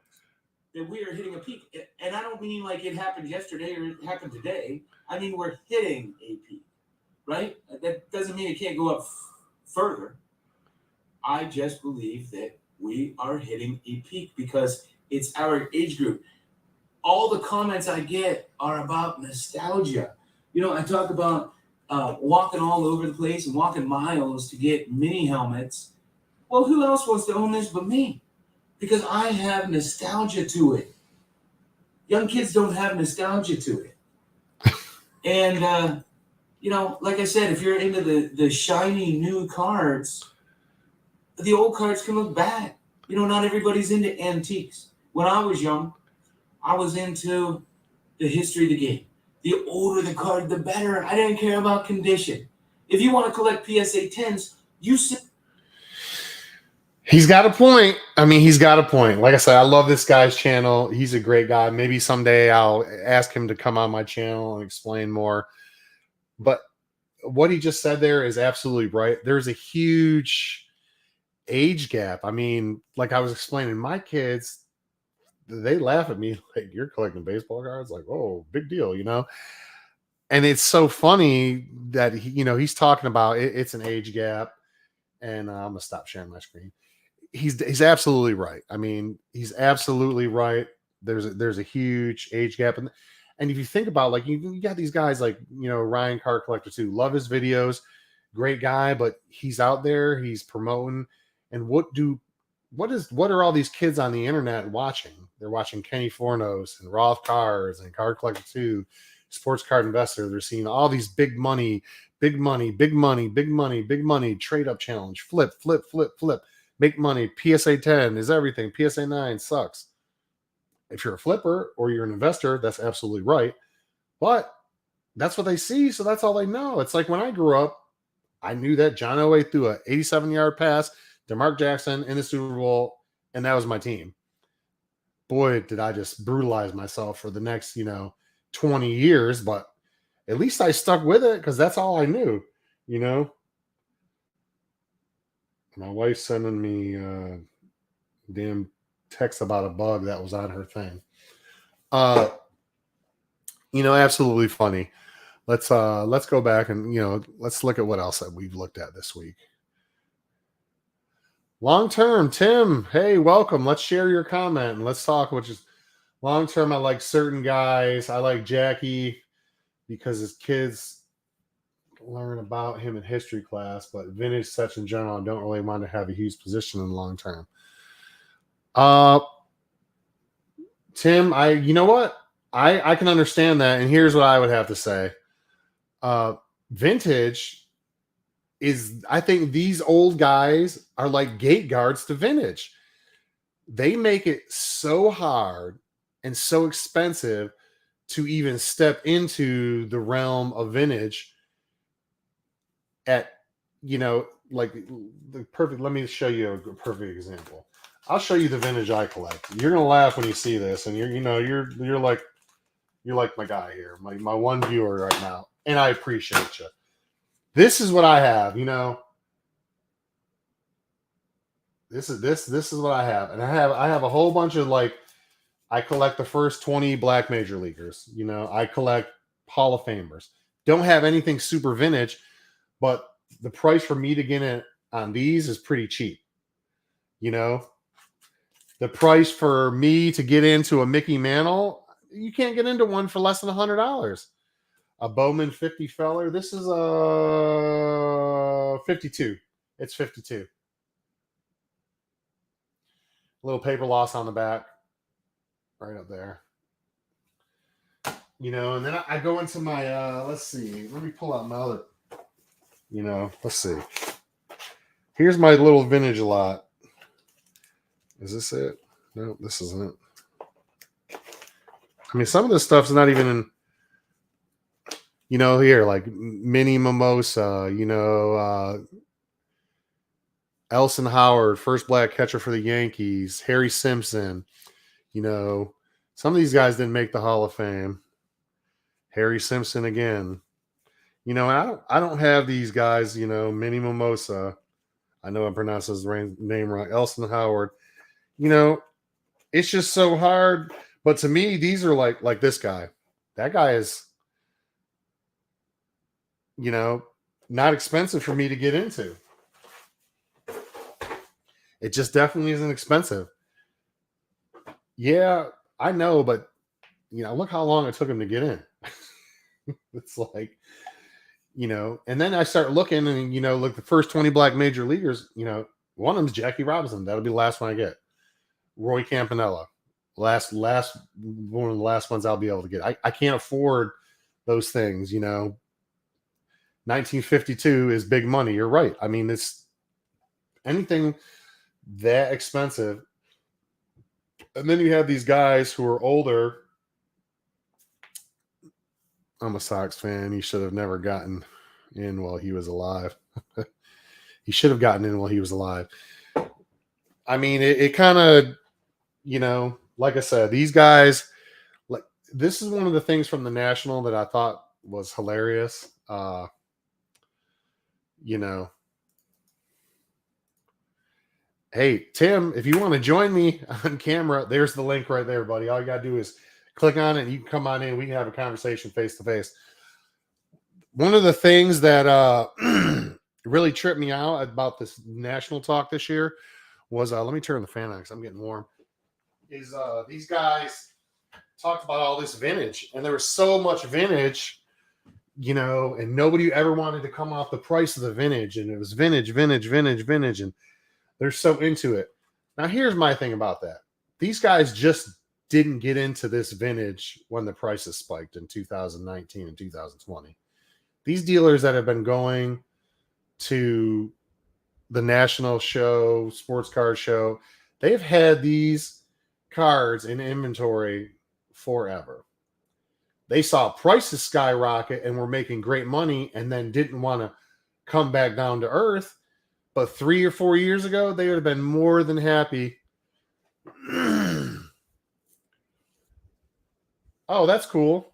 that we are hitting a peak? And I don't mean like it happened yesterday or it happened today. I mean we're hitting a peak, right? That doesn't mean it can't go up further. I just believe that we are hitting a peak because it's our age group. All the comments I get are about nostalgia. I talk about walking all over the place and walking miles to get mini helmets. Well, who else wants to own this but me? Because I have nostalgia to it. Young kids don't have nostalgia to it. And, like I said, if you're into the shiny new cards, the old cards can look bad. Not everybody's into antiques. When I was young, I was into the history of the game. The older the card, the better. I didn't care about condition. If you want to collect PSA 10s, you sit. He's got a point. I mean, he's got a point. Like I said, I love this guy's channel. He's a great guy. Maybe someday I'll ask him to come on my channel and explain more. But what he just said there is absolutely right. There's a huge age gap. I mean, like I was explaining, my kids, they laugh at me like, you're collecting baseball cards? Like, oh, big deal, And it's so funny that he's talking about it's an age gap. And I'm gonna stop sharing my screen. He's absolutely right. I mean, he's absolutely right. There's a huge age gap, and if you think about, like, you got these guys like Ryan Card Collector too. Love his videos, great guy, but he's out there, he's promoting. And what are all these kids on the internet watching? They're watching Kenny Fornos and Roth Cards and Card Collector 2, Sports Card Investor. They're seeing all these big money, trade up challenge, flip, make money. PSA 10 is everything. PSA 9 sucks. If you're a flipper or you're an investor, that's absolutely right. But that's what they see, so that's all they know. It's like when I grew up, I knew that John Elway threw an 87-yard pass to Mark Jackson in the Super Bowl, and that was my team. Boy, did I just brutalize myself for the next, 20 years, but at least I stuck with it because that's all I knew, My wife's sending me damn text about a bug that was on her thing. Absolutely funny. Let's go back and let's look at what else that we've looked at this week. Long term, Tim. Hey, welcome. Let's share your comment and let's talk. Which is long term. I like certain guys. I like Jackie because his kids learn about him in history class, but vintage sets in general, I don't really want to have a huge position in the long term. Uh, Tim, you know what? I can understand that, and here's what I would have to say. Vintage is, I think these old guys are like gate guards to vintage. They make it so hard and so expensive to even step into the realm of vintage at, like the perfect. Let me show you a perfect example. I'll show you the vintage I collect. You're gonna laugh when you see this, and you're like my guy here, my one viewer right now, and I appreciate you. This is what I have. This is what I have, and I have a whole bunch of like. I collect the first 20 black major leaguers. I collect Hall of Famers. Don't have anything super vintage, but the price for me to get in on these is pretty cheap. The price for me to get into a Mickey Mantle, you can't get into one for less than $100. A Bowman 50 feller. This is a 52. It's 52. A little paper loss on the back, right up there. And then I go into my. Let's see. Let me pull out my other. Let's see. Here's my little vintage lot. Is this it? No, this isn't it. I mean, some of this stuff's not even in. Here, like Mini Mimosa, Elson Howard, first black catcher for the Yankees, Harry Simpson, some of these guys didn't make the Hall of Fame. Harry Simpson again. I don't have these guys, Mini Mimosa. I know I pronounced his name wrong. Elson Howard. It's just so hard. But to me, these are like this guy. That guy is, not expensive for me to get into. It just definitely isn't expensive. Yeah, I know, but look how long it took him to get in. It's like, and then I start looking and look, the first 20 black major leaguers, one of them's Jackie Robinson. That'll be the last one I get. Roy Campanella. Last one of the last ones I'll be able to get. I can't afford those things, 1952 is big money. You're right. I mean, it's anything that expensive. And then you have these guys who are older. I'm a Sox fan. He should have never gotten in while he was alive. He should have gotten in while he was alive. I mean, it kind of, like I said, these guys, like this is one of the things from the National that I thought was hilarious. Hey, Tim, if you want to join me on camera, there's the link right there, buddy. All you got to do is click on it and you can come on in. We can have a conversation face to face. One of the things that really tripped me out about this national talk this year was, let me turn the fan on because I'm getting warm, is these guys talked about all this vintage. And there was so much vintage, and nobody ever wanted to come off the price of the vintage. And it was vintage. And they're so into it. Now, here's my thing about that. These guys just didn't get into this vintage when the prices spiked in 2019 and 2020. These dealers that have been going to the national show, Sportscards show, they've had these cards in inventory forever. They saw prices skyrocket and were making great money and then didn't want to come back down to earth. But 3 or 4 years ago, they would have been more than happy. Oh, that's cool.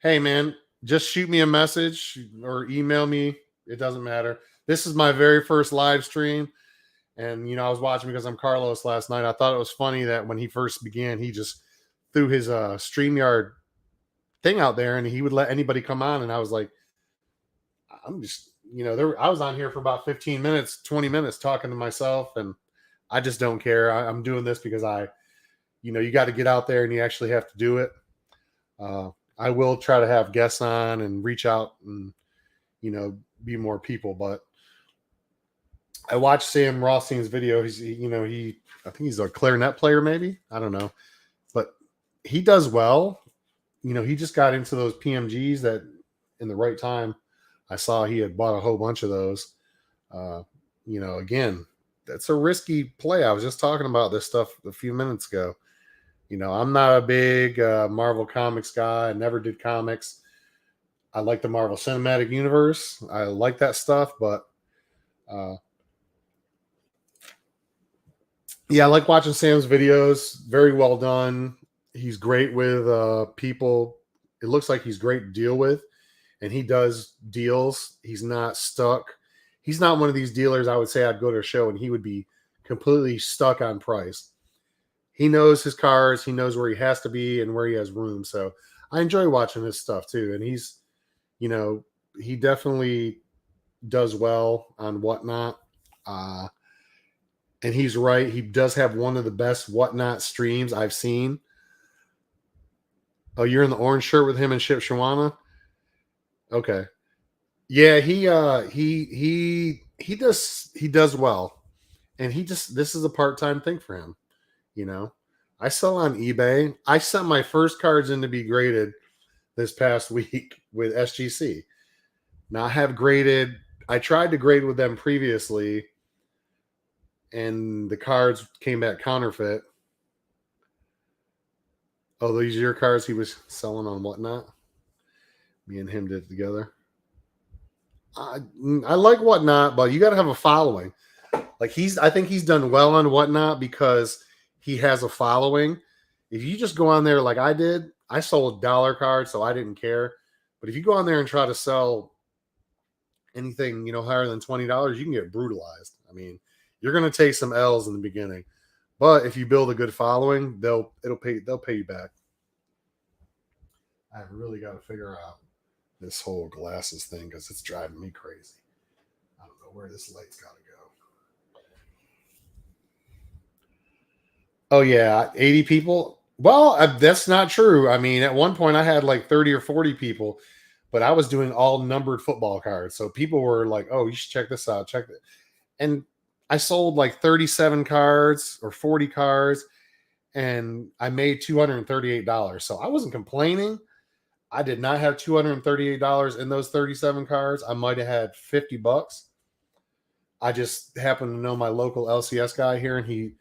Hey, man, just shoot me a message or email me. It doesn't matter. This is my very first live stream. And, I was watching because I'm Carlos last night. I thought it was funny that when he first began, he just threw his StreamYard thing out there and he would let anybody come on. And I was like, I'm just, I was on here for about 15 minutes, 20 minutes talking to myself, and I just don't care. I'm doing this because you got to get out there and you actually have to do it. I will try to have guests on and reach out and, be more people, but I watched Sam Rothstein's video. I think he's a clarinet player, maybe. I don't know, but he does well. He just got into those PMGs that in the right time. I saw he had bought a whole bunch of those. Again, that's a risky play. I was just talking about this stuff a few minutes ago. I'm not a big Marvel Comics guy. I never did comics. I like the Marvel Cinematic Universe. I like that stuff, but yeah, I like watching Sam's videos. Very well done. He's great with people. It looks like he's great to deal with, and he does deals. He's not stuck. He's not one of these dealers I would say I'd go to a show and he would be completely stuck on price. He knows his cars. He knows where he has to be and where he has room. So I enjoy watching his stuff too. And he definitely does well on Whatnot. And he's right. He does have one of the best Whatnot streams I've seen. Oh, you're in the orange shirt with him and Ship Shawana? Okay. Yeah, he does well. And this is a part-time thing for him. I sell on eBay. I sent my first cards in to be graded this past week with SGC. Now I have graded. I tried to grade with them previously, and the cards came back counterfeit. Oh, these are your cards he was selling on Whatnot? Me and him did it together. I like Whatnot, but you got to have a following. Like I think he's done well on Whatnot because he has a following. If you just go on there like I did, I sold dollar cards, so I didn't care. But if you go on there and try to sell anything, higher than $20, you can get brutalized. I mean, you're going to take some L's in the beginning, but if you build a good following, they'll pay you back. I've really got to figure out this whole glasses thing because it's driving me crazy. I don't know where this light's got to go. Oh yeah, 80 people. Well, that's not true. I mean, at one point I had like 30 or 40 people, but I was doing all numbered football cards. So people were like, "Oh, you should check this out. Check it." And I sold like 37 cards or 40 cards, and I made $238. So I wasn't complaining. I did not have $238 in those 37 cards. I might have had $50. I just happened to know my local LCS guy here, and he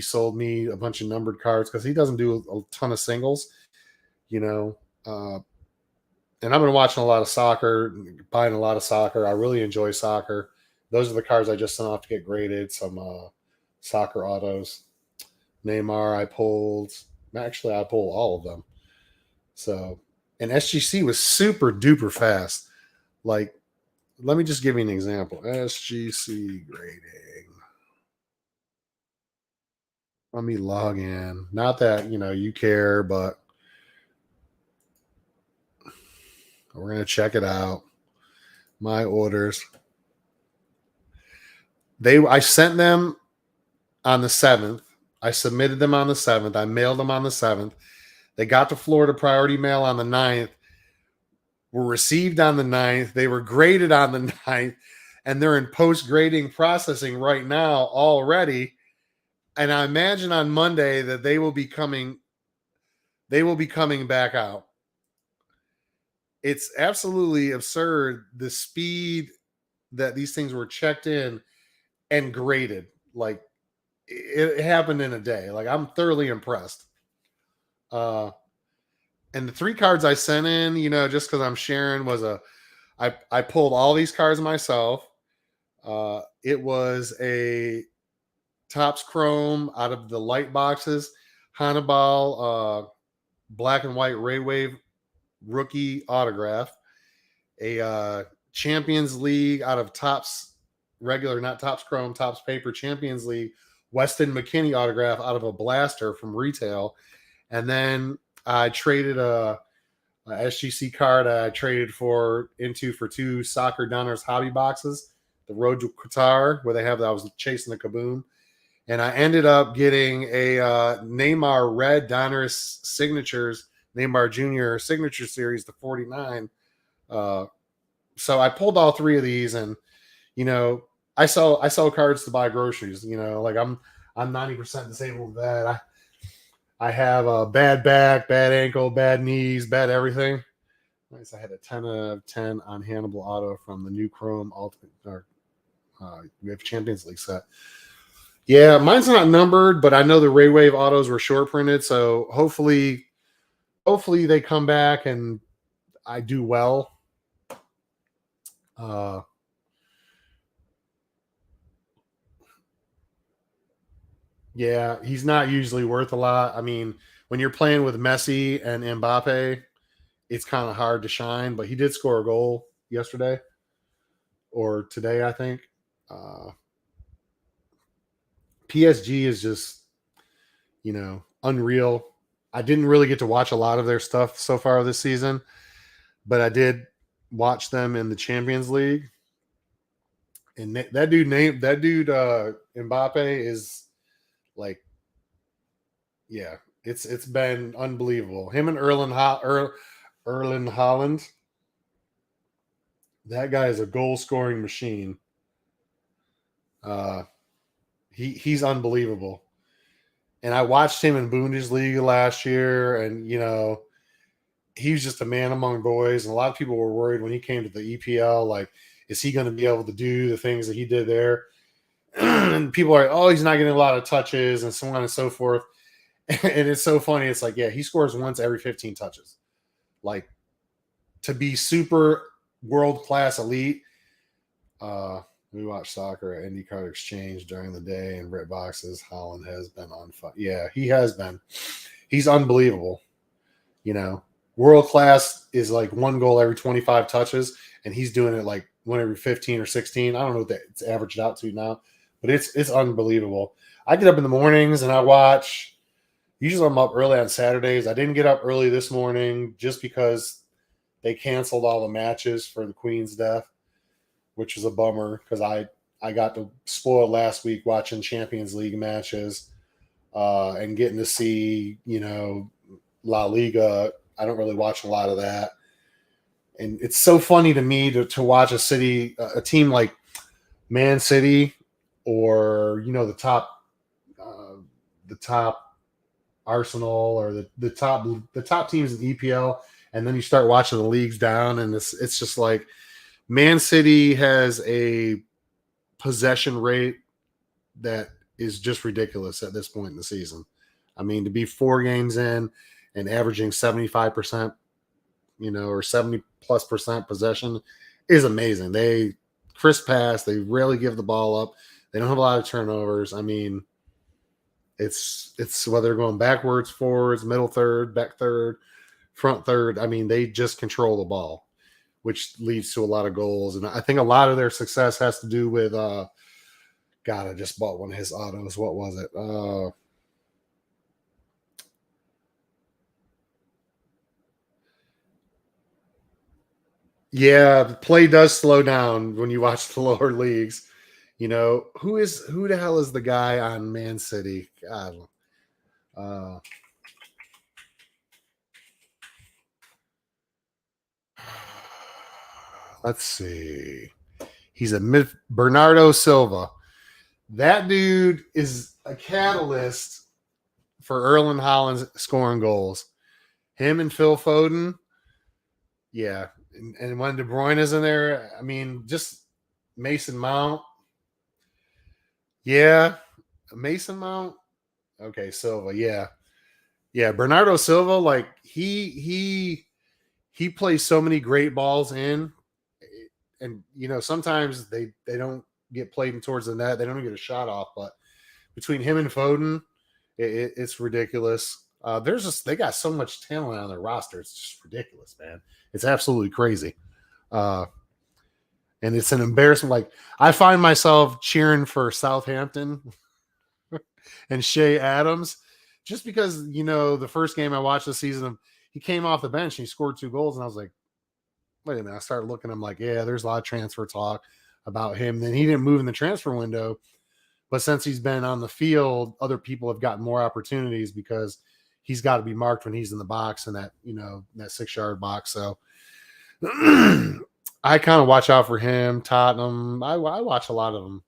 sold me a bunch of numbered cards because he doesn't do a ton of singles, and I've been watching a lot of soccer, buying a lot of soccer. I really enjoy soccer. Those are the cards I just sent off to get graded. Some soccer autos. Neymar, I pulled. Actually, I pulled all of them. So, and SGC was super duper fast. Like, let me just give you an example. SGC grading. Let me log in. Not that, you care, but we're going to check it out. My orders. I sent them on the 7th. I submitted them on the 7th. I mailed them on the 7th. They got to Florida Priority Mail on the 9th. Were received on the 9th. They were graded on the 9th. And they're in post-grading processing right now already. And I imagine on Monday that they will be coming back out. It's absolutely absurd the speed that these things were checked in and graded. Like, it happened in a day. Like, I'm thoroughly impressed. And the 3 cards I sent in, just because I'm sharing, was I pulled all these cards myself. It was a Topps Chrome out of the light boxes, Hannibal black and white Ray Wave rookie autograph, a Champions League out of Topps regular, not Topps Chrome, Topps Paper Champions League Weston McKennie autograph out of a blaster from retail, and then I traded a SGC card I traded for 2 soccer donors hobby boxes, the Road to Qatar, where they have I was chasing the Kaboom. And I ended up getting a Neymar Red Donruss Signatures, Neymar Jr. Signature Series, the 49. So I pulled all 3 of these, and I sell cards to buy groceries. Like I'm 90% disabled with that. I have a bad back, bad ankle, bad knees, bad everything. Nice. I had a 10 of 10 on Hannibal Auto from the new Chrome Ultimate or we have Champions League set. Yeah, mine's not numbered, but I know the Ray Wave autos were short printed, so hopefully they come back and I do well. Yeah, he's not usually worth a lot. I mean, when you're playing with Messi and Mbappe, it's kind of hard to shine, but he did score a goal yesterday or today, I think. PSG is just, unreal. I didn't really get to watch a lot of their stuff so far this season, but I did watch them in the Champions League. And that dude Mbappe is like, yeah, it's been unbelievable. Him and Erling Haaland, that guy is a goal scoring machine. He's unbelievable. And I watched him in Bundesliga last year, and he was just a man among boys. And a lot of people were worried when he came to the EPL, like, is he going to be able to do the things that he did there? And people are, oh, he's not getting a lot of touches and so on and so forth. And it's so funny. It's like, yeah, he scores once every 15 touches. Like, to be super world-class elite, we watch soccer at IndyCar Exchange during the day and Red Boxes. Holland has been on fire. Yeah, he has been. He's unbelievable. World class is like 1 goal every 25 touches, and he's doing it like 1 every 15 or 16. I don't know what it's averaged out to now, but it's unbelievable. I get up in the mornings and I watch. Usually I'm up early on Saturdays. I didn't get up early this morning just because they canceled all the matches for the Queen's death, which was a bummer because I got to spoil last week watching Champions League matches and getting to see, La Liga. I don't really watch a lot of that. And it's so funny to me to watch a team like Man City or, the top Arsenal or the top teams in EPL. And then you start watching the leagues down and it's just like, Man City has a possession rate that is just ridiculous at this point in the season. I mean, to be 4 games in and averaging 75%, or 70+% possession is amazing. They crisp pass. They rarely give the ball up. They don't have a lot of turnovers. I mean, it's whether they're going backwards, forwards, middle third, back third, front third. I mean, they just control the ball, which leads to a lot of goals. And I think a lot of their success has to do with, God, I just bought one of his autos. What was it? Yeah, the play does slow down when you watch the lower leagues. Who the hell is the guy on Man City? God. Let's see. He's Bernardo Silva. That dude is a catalyst for Erling Haaland scoring goals. Him and Phil Foden. Yeah. And when De Bruyne is in there, I mean, just Mason Mount. Yeah. Mason Mount. Okay, Silva. Yeah. Yeah. Bernardo Silva, like he plays so many great balls in. And sometimes they don't get played in towards the net. They don't get a shot off, but between him and Foden, it's ridiculous. They got so much talent on their roster. It's just ridiculous, man. It's absolutely crazy. And it's an embarrassment. Like, I find myself cheering for Southampton and Shea Adams just because, the first game I watched this season, he came off the bench and he scored 2 goals, and I was like, wait a minute. I started looking. I'm like, yeah, there's a lot of transfer talk about him. Then he didn't move in the transfer window, but since he's been on the field, other people have gotten more opportunities because he's got to be marked when he's in the box in that, that 6-yard box. So I kind of watch out for him. Tottenham, I watch a lot of them.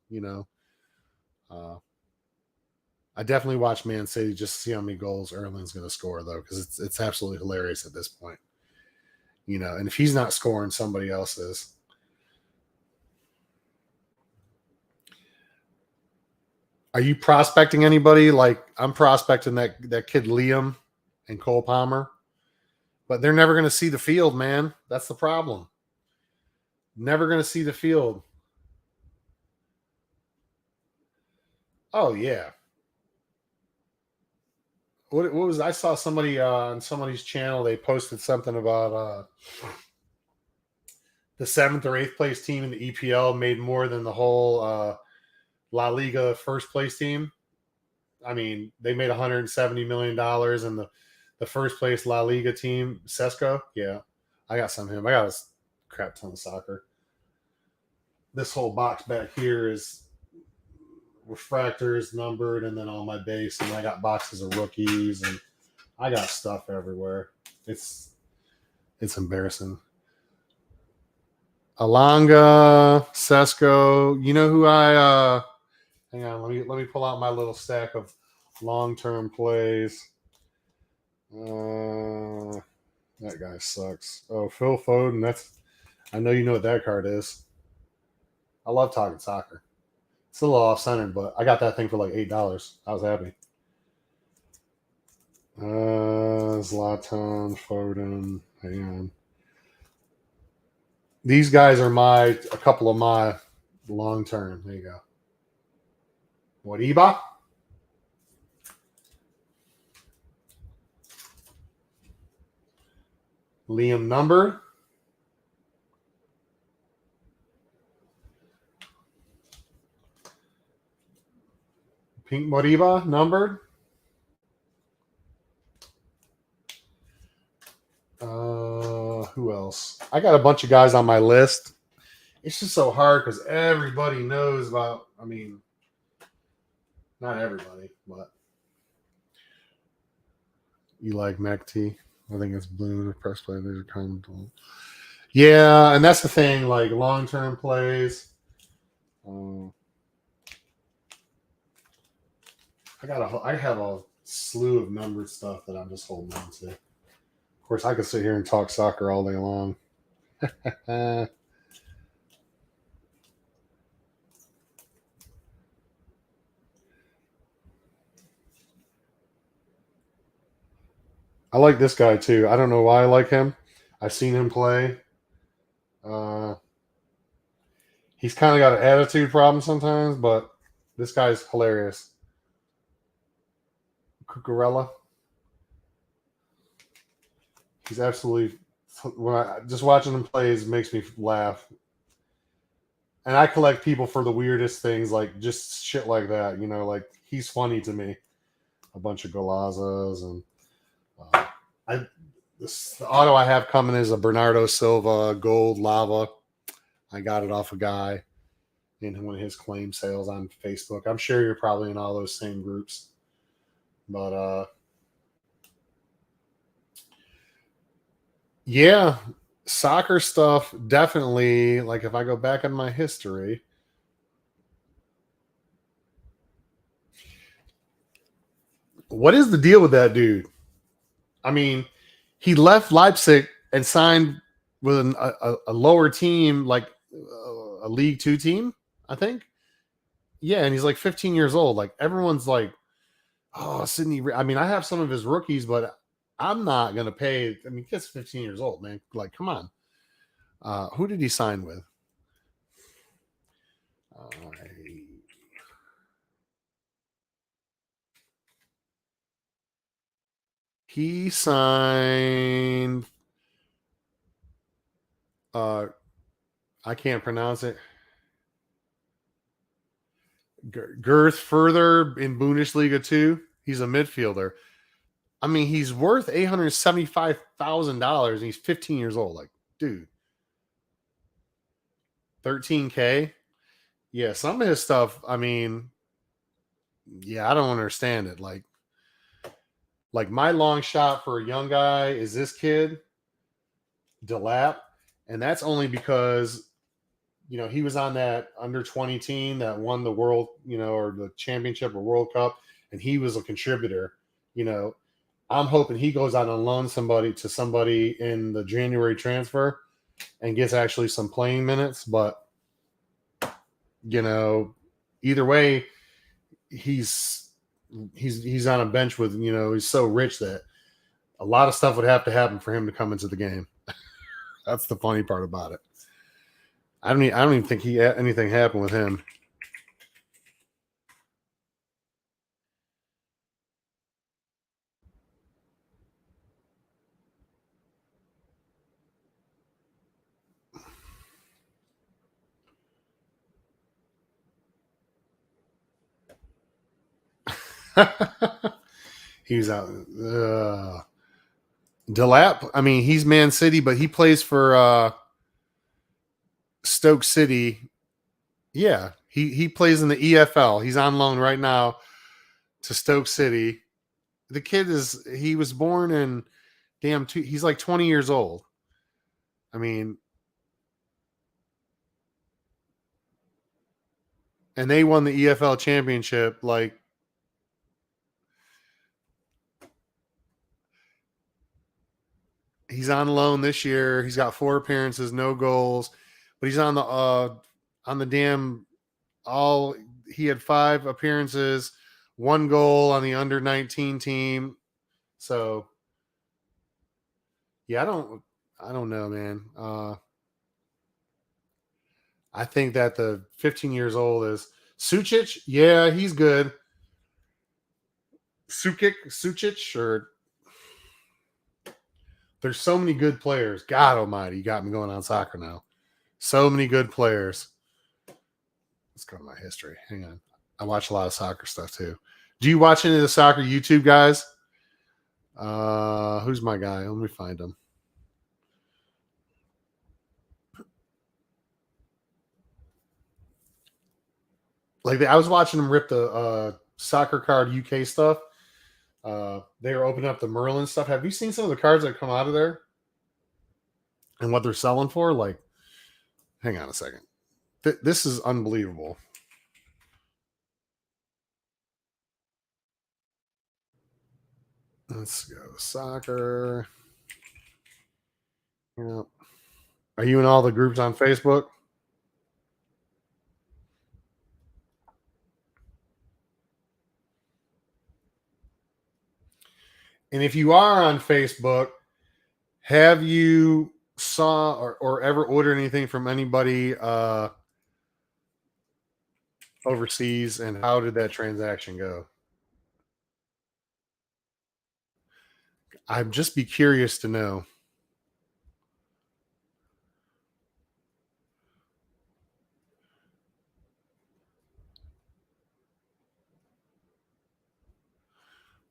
I definitely watch Man City just to see how many goals Erling's going to score, though, because it's absolutely hilarious at this point. And if he's not scoring, somebody else is. Are you prospecting anybody? Like, I'm prospecting that kid Liam and Cole Palmer, but they're never going to see the field, man. That's the problem. Never going to see the field. Oh yeah. What was I saw somebody on somebody's channel? They posted something about the 7th or 8th place team in the EPL made more than the whole La Liga first place team. I mean, they made $170 million, and the first place La Liga team, Sesco, yeah, I got some of him. I got a crap ton of soccer. This whole box back here is refractors numbered, and then all my base, and I got boxes of rookies, and I got stuff everywhere. It's embarrassing. Alanga, Sesco, you know who I hang on, let me pull out my little stack of long-term plays. That guy sucks. Oh, Phil Foden, I know you know what that card is. I love talking soccer. It's a little off-centered, but I got that thing for like $8. I was happy. Zlatan, Foden, hang on. These guys are a couple of my long-term. There you go. Moriba. Liam number. Pink Moriba numbered. Who else? I got a bunch of guys on my list. It's just so hard because everybody knows about. I mean, not everybody, but you like McT. I think it's blue. Press play. There's a comment. Yeah, and that's the thing. Like long-term plays. I have a slew of numbered stuff that I'm just holding on to. Of course, I could sit here and talk soccer all day long. I like this guy too. I don't know why I like him. I've seen him play. He's kind of got an attitude problem sometimes, but this guy's hilarious. Cucurella. He's absolutely. Just watching him play makes me laugh. And I collect people for the weirdest things, like just shit like that. Like he's funny to me. A bunch of Golazas and the auto I have coming is a Bernardo Silva gold lava. I got it off a guy in one of his claim sales on Facebook. I'm sure you're probably in all those same groups. But yeah, soccer stuff definitely. Like if I go back in my history, what is the deal with that dude? I mean, he left Leipzig and signed with a lower team, like a League Two team, I think. Yeah, and he's like 15 years old. Like everyone's like, oh, Sydney. I mean, I have some of his rookies, but I'm not gonna pay. I mean, he's 15 years old, man. Like, come on. Who did he sign with? He signed. I can't pronounce it. Girth Further in Bundesliga 2. He's a midfielder. I mean, he's worth $875,000 and he's 15 years old. Like, dude, 13K. Yeah, some of his stuff, I mean, yeah, I don't understand it. Like my long shot for a young guy is this kid, Delap, and that's only because he was on that under 20 team that won the world, or the championship or World Cup, and he was a contributor. You know, I'm hoping he goes out and loans somebody to somebody in the January transfer and gets actually some playing minutes. But either way, he's on a bench with he's so rich that a lot of stuff would have to happen for him to come into the game. That's the funny part about it. I don't even think anything happened with him. He was out. Delap. I mean, he's Man City, but he plays for Stoke City. Yeah, he plays in the EFL. He's on loan right now to Stoke City. The kid he was born in he's like 20 years old. I mean, and they won the EFL championship. Like, he's on loan this year. He's got 4 appearances, no goals, but he's on the damn all. He had 5 appearances, 1 goal on the under 19 team. So yeah, I don't know, man. I think that the 15 years old is Sucic. Yeah, he's good. Sucic, or there's so many good players. God Almighty, you got me going on soccer now. So many good players. Let's go to my history. Hang on. I watch a lot of soccer stuff too. Do you watch any of the soccer YouTube guys? Who's my guy? Let me find him. Like, I was watching them rip the soccer card UK stuff. They were opening up the Merlin stuff. Have you seen some of the cards that come out of there and what they're selling for? Like, hang on a second. This is unbelievable. Let's go soccer. Yeah. Are you in all the groups on Facebook? And if you are on Facebook, have you saw or ever ordered anything from anybody overseas, and how did that transaction go? I'd just be curious to know.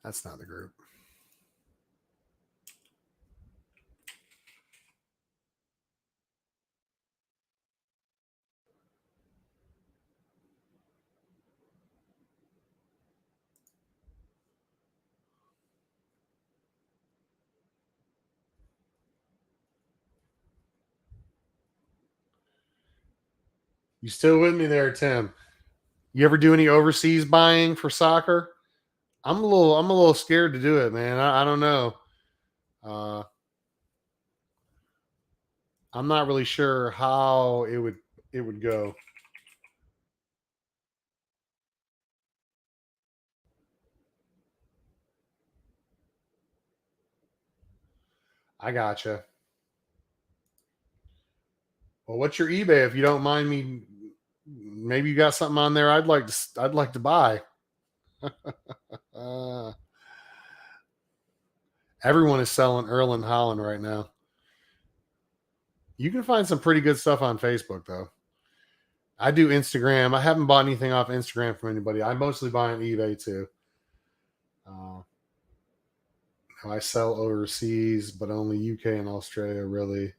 That's not the group. You still with me there, Tim? You ever do any overseas buying for soccer? I'm a little scared to do it, man. I don't know. Uh, I'm not really sure how it would go. I gotcha. Well, what's your eBay if you don't mind me? Maybe you got something on there I'd like to buy. Uh, Everyone is selling Erling Holland right now. You can find some pretty good stuff on Facebook though. I do Instagram. I haven't bought anything off Instagram from anybody. I mostly buy on eBay too. Uh, I sell overseas, but only UK and Australia, really.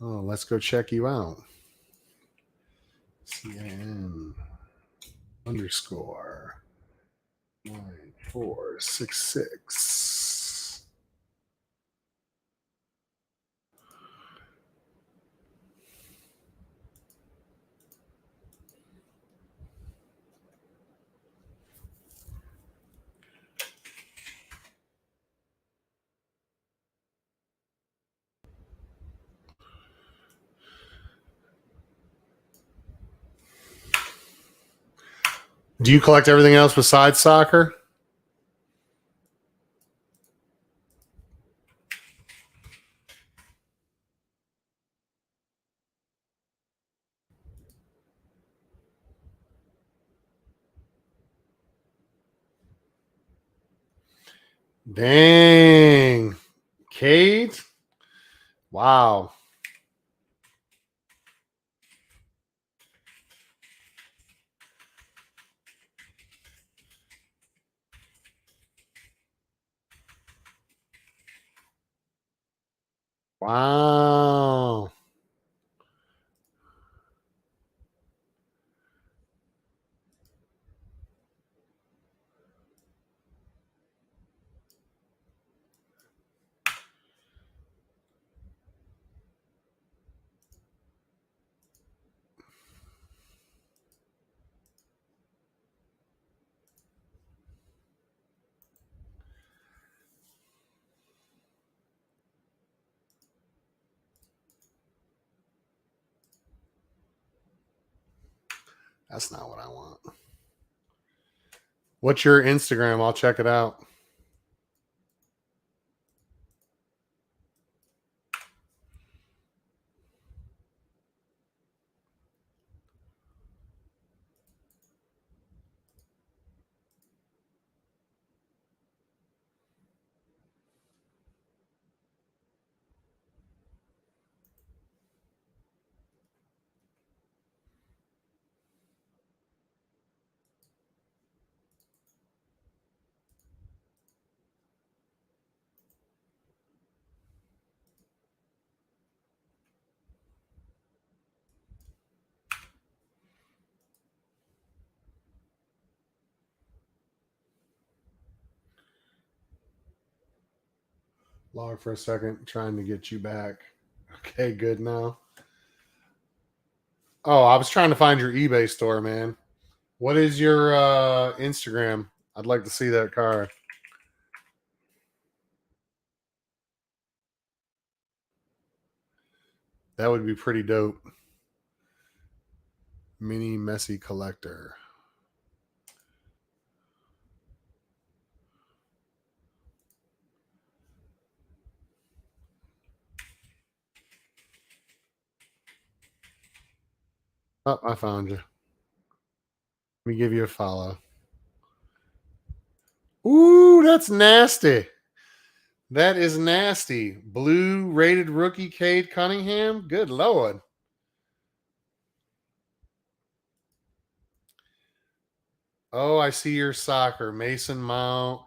Oh, let's go check you out. CN _ 9466. Do you collect everything else besides soccer? Dang. Kate? Wow. Wow. That's not what I want. What's your Instagram? I'll check it out. Log for a second, trying to get you back. Okay, good now. Oh, I was trying to find your eBay store, man. What is your Instagram? I'd like to see that card. That would be pretty dope. Mini Messi collector. Oh, I found you. Let me give you a follow. Ooh, that's nasty. That is nasty. Blue rated rookie Cade Cunningham. Good Lord. Oh, I see your soccer. Mason Mount.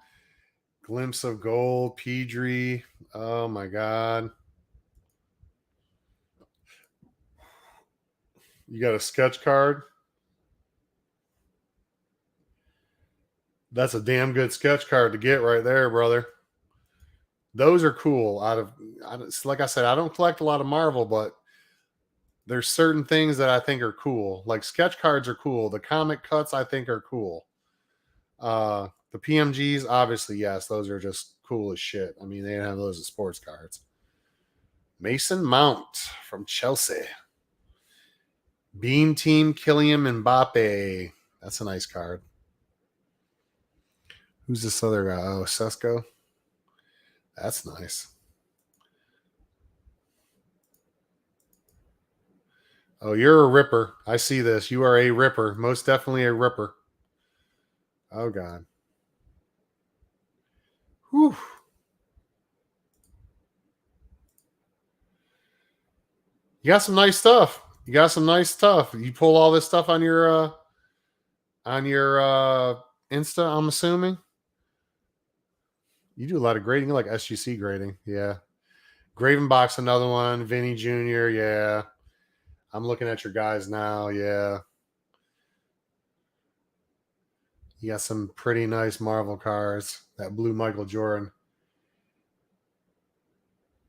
Glimpse of gold. Pedri. Oh my God. You got a sketch card? That's a damn good sketch card to get right there, brother. Those are cool. Like I said, I don't collect a lot of Marvel, but there's certain things that I think are cool. Like sketch cards are cool. The comic cuts I think are cool. The PMGs, obviously, yes, those are just cool as shit. I mean, they didn't have those as sports cards. Mason Mount from Chelsea. Beam Team Kylian Mbappe. That's a nice card. Who's this other guy? Oh, Sesko. That's nice. Oh, you're a ripper. I see this. You are a ripper. Most definitely a ripper. Oh, God. Whew. You got some nice stuff. You got some nice stuff. You pull all this stuff on your Insta, I'm assuming. You do a lot of grading. You like SGC grading. Yeah. Gravenbach's another one. Vinny Jr. Yeah. I'm looking at your guys now. Yeah. You got some pretty nice Marvel cards. That blue Michael Jordan.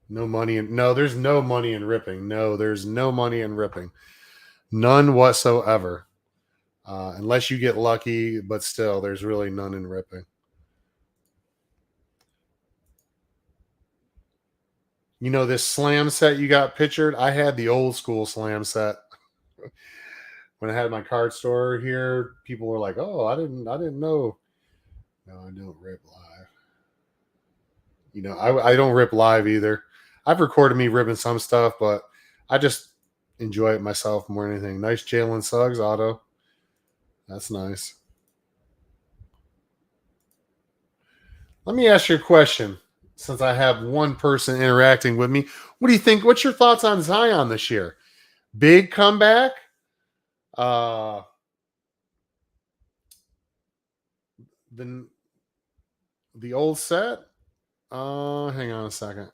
No money in there's no money in ripping. No, there's no money in ripping. None whatsoever. Unless you get lucky, but still, there's really none in ripping. You know, this slam set you got pictured? I had the old school slam set. When I had my card store here, people were like, "Oh, I didn't know." No, I don't rip live. You know, I don't rip live either. I've recorded me ripping some stuff, but I just enjoy it myself more than anything. Nice Jalen Suggs auto. That's nice. Let me ask you a question. Since I have one person interacting with me, what do you think? What's your thoughts on Zion this year? Big comeback? The old set? Hang on a second.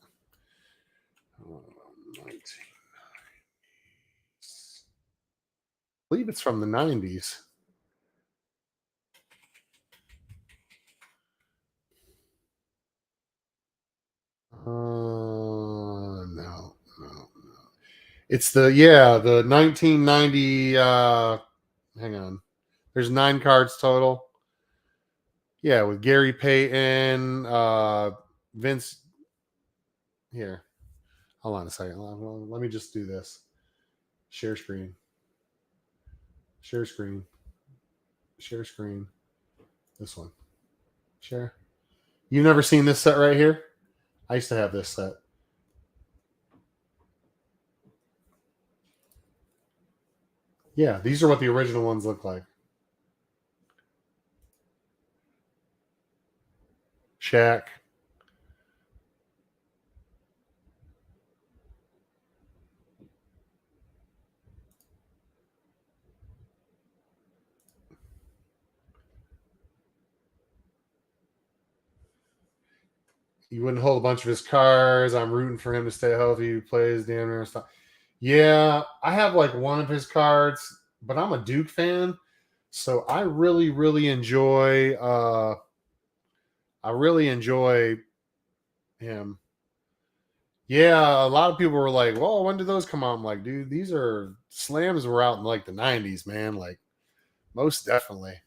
1990s. I believe it's from the 90s. No. It's the 1990. Hang on. There's 9 cards total. Yeah, with Gary Payton, Vince. Here, hold on a second. Let me just do this. Share screen. Share screen. Share screen. This one. Share. You've never seen this set right here? I used to have this set. Yeah, these are what the original ones look like. Shaq. You wouldn't hold a bunch of his cards. I'm rooting for him to stay healthy. He plays damn near stuff. Yeah, I have like one of his cards, but I'm a Duke fan, so I really, really enjoy. I really enjoy him. Yeah, a lot of people were like, "Well, when did those come out?" I'm like, "Dude, these are slams were out in like the '90s, man. Like, most definitely."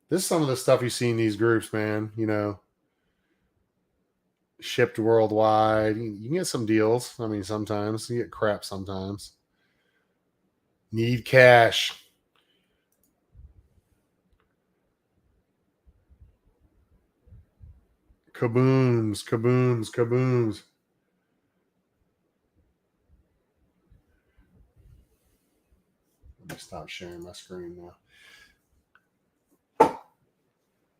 This is some of the stuff you see in these groups, man. You know, shipped worldwide. You can get some deals. I mean, sometimes you get crap. Sometimes need cash. Kabooms, kabooms, kabooms. Let me stop sharing my screen now.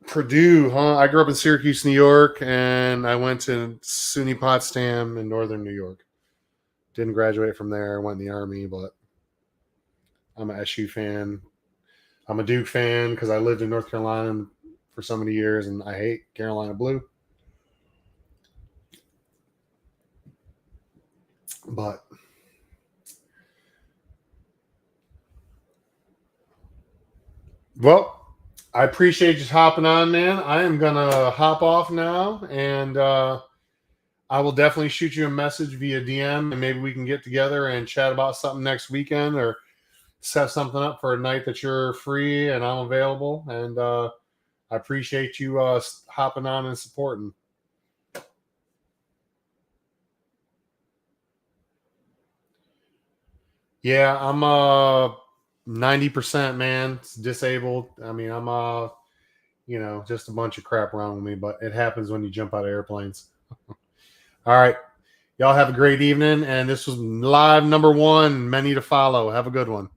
Purdue, huh? I grew up in Syracuse, New York, and I went to SUNY Potsdam in northern New York. Didn't graduate from there. Went in the Army, but I'm an SU fan. I'm a Duke fan because I lived in North Carolina for so many years, and I hate Carolina blue. But well, I appreciate you hopping on, man. I am gonna hop off now, and I will definitely shoot you a message via DM, and maybe we can get together and chat about something next weekend, or set something up for a night that you're free and I'm available. And I appreciate you hopping on and supporting. Yeah, I'm 90% man. It's disabled. I mean, I'm just a bunch of crap wrong with me, but it happens when you jump out of airplanes. All right. Y'all have a great evening. And this was live number 1. Many to follow. Have a good one.